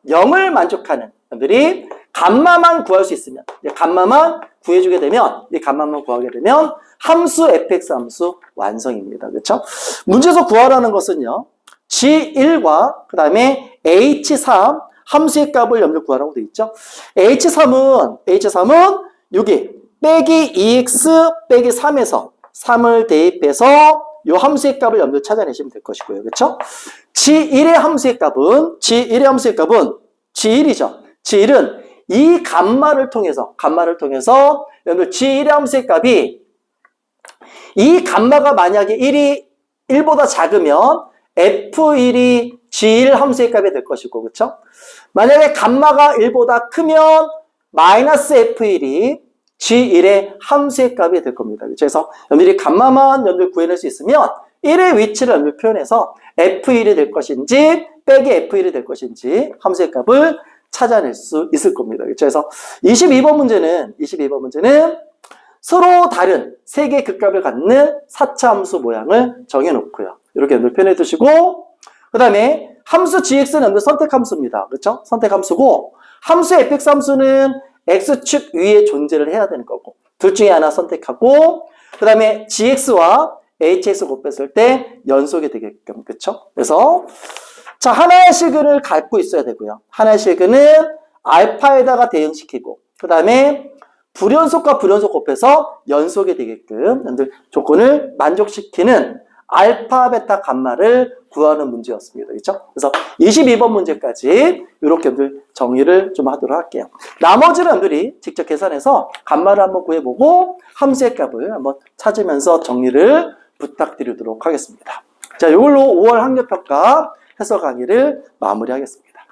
0을 만족하는 분들이 감마만 구할 수 있으면, 감마만 구해주게 되면, 이 감마만 구하게 되면 함수 fx 함수 완성입니다. 그렇죠? 문제에서 구하라는 것은요, g1과 그 다음에 h3 함수의 값을 염려 구하라고 되어 있죠. h3은 여기 빼기 2x 빼기 3에서 3을 대입해서 이 함수의 값을 염려 찾아내시면 될 것이고요. 그렇죠? g1의 함수의 값은 g1이죠. g1은 이 감마를 통해서 여러분들 g1의 함수의 값이 이 감마가 만약에 1보다 작으면 f1이 g1 함수의 값이 될 것이고, 그렇죠? 만약에 감마가 1보다 크면 마이너스 f1이 g1의 함수의 값이 될 겁니다. 그래서 여러분들이 감마만 여러분들 구해낼 수 있으면 1의 위치를 여러분들 표현해서 f1이 될 것인지 빼기 f1이 될 것인지 함수의 값을 찾아낼 수 있을 겁니다. 그래서 22번 문제는 서로 다른 세 개의 극값을 갖는 4차 함수 모양을 정해놓고요. 이렇게 표현해 두시고, 그 다음에 함수 gx는 선택함수입니다. 그렇죠? 선택함수고, 함수 fx 함수는 x축 위에 존재를 해야 되는 거고, 둘 중에 하나 선택하고, 그 다음에 gx와 hx 곱했을 때 연속이 되게끔, 그렇죠? 그래서 자, 하나의 시그널을 갖고 있어야 되고요. 하나의 시그널은 알파에다가 대응시키고, 그 다음에 불연속과 불연속 곱해서 연속이 되게끔 여러분들 조건을 만족시키는 알파, 베타, 감마를 구하는 문제였습니다. 그렇죠? 그래서 22번 문제까지 이렇게 여러분들 정리를 좀 하도록 할게요. 나머지는 여러분들이 직접 계산해서 감마를 한번 구해보고 함수의 값을 한번 찾으면서 정리를 부탁드리도록 하겠습니다. 자, 이걸로 5월 학력평가 해설 강의를 마무리하겠습니다.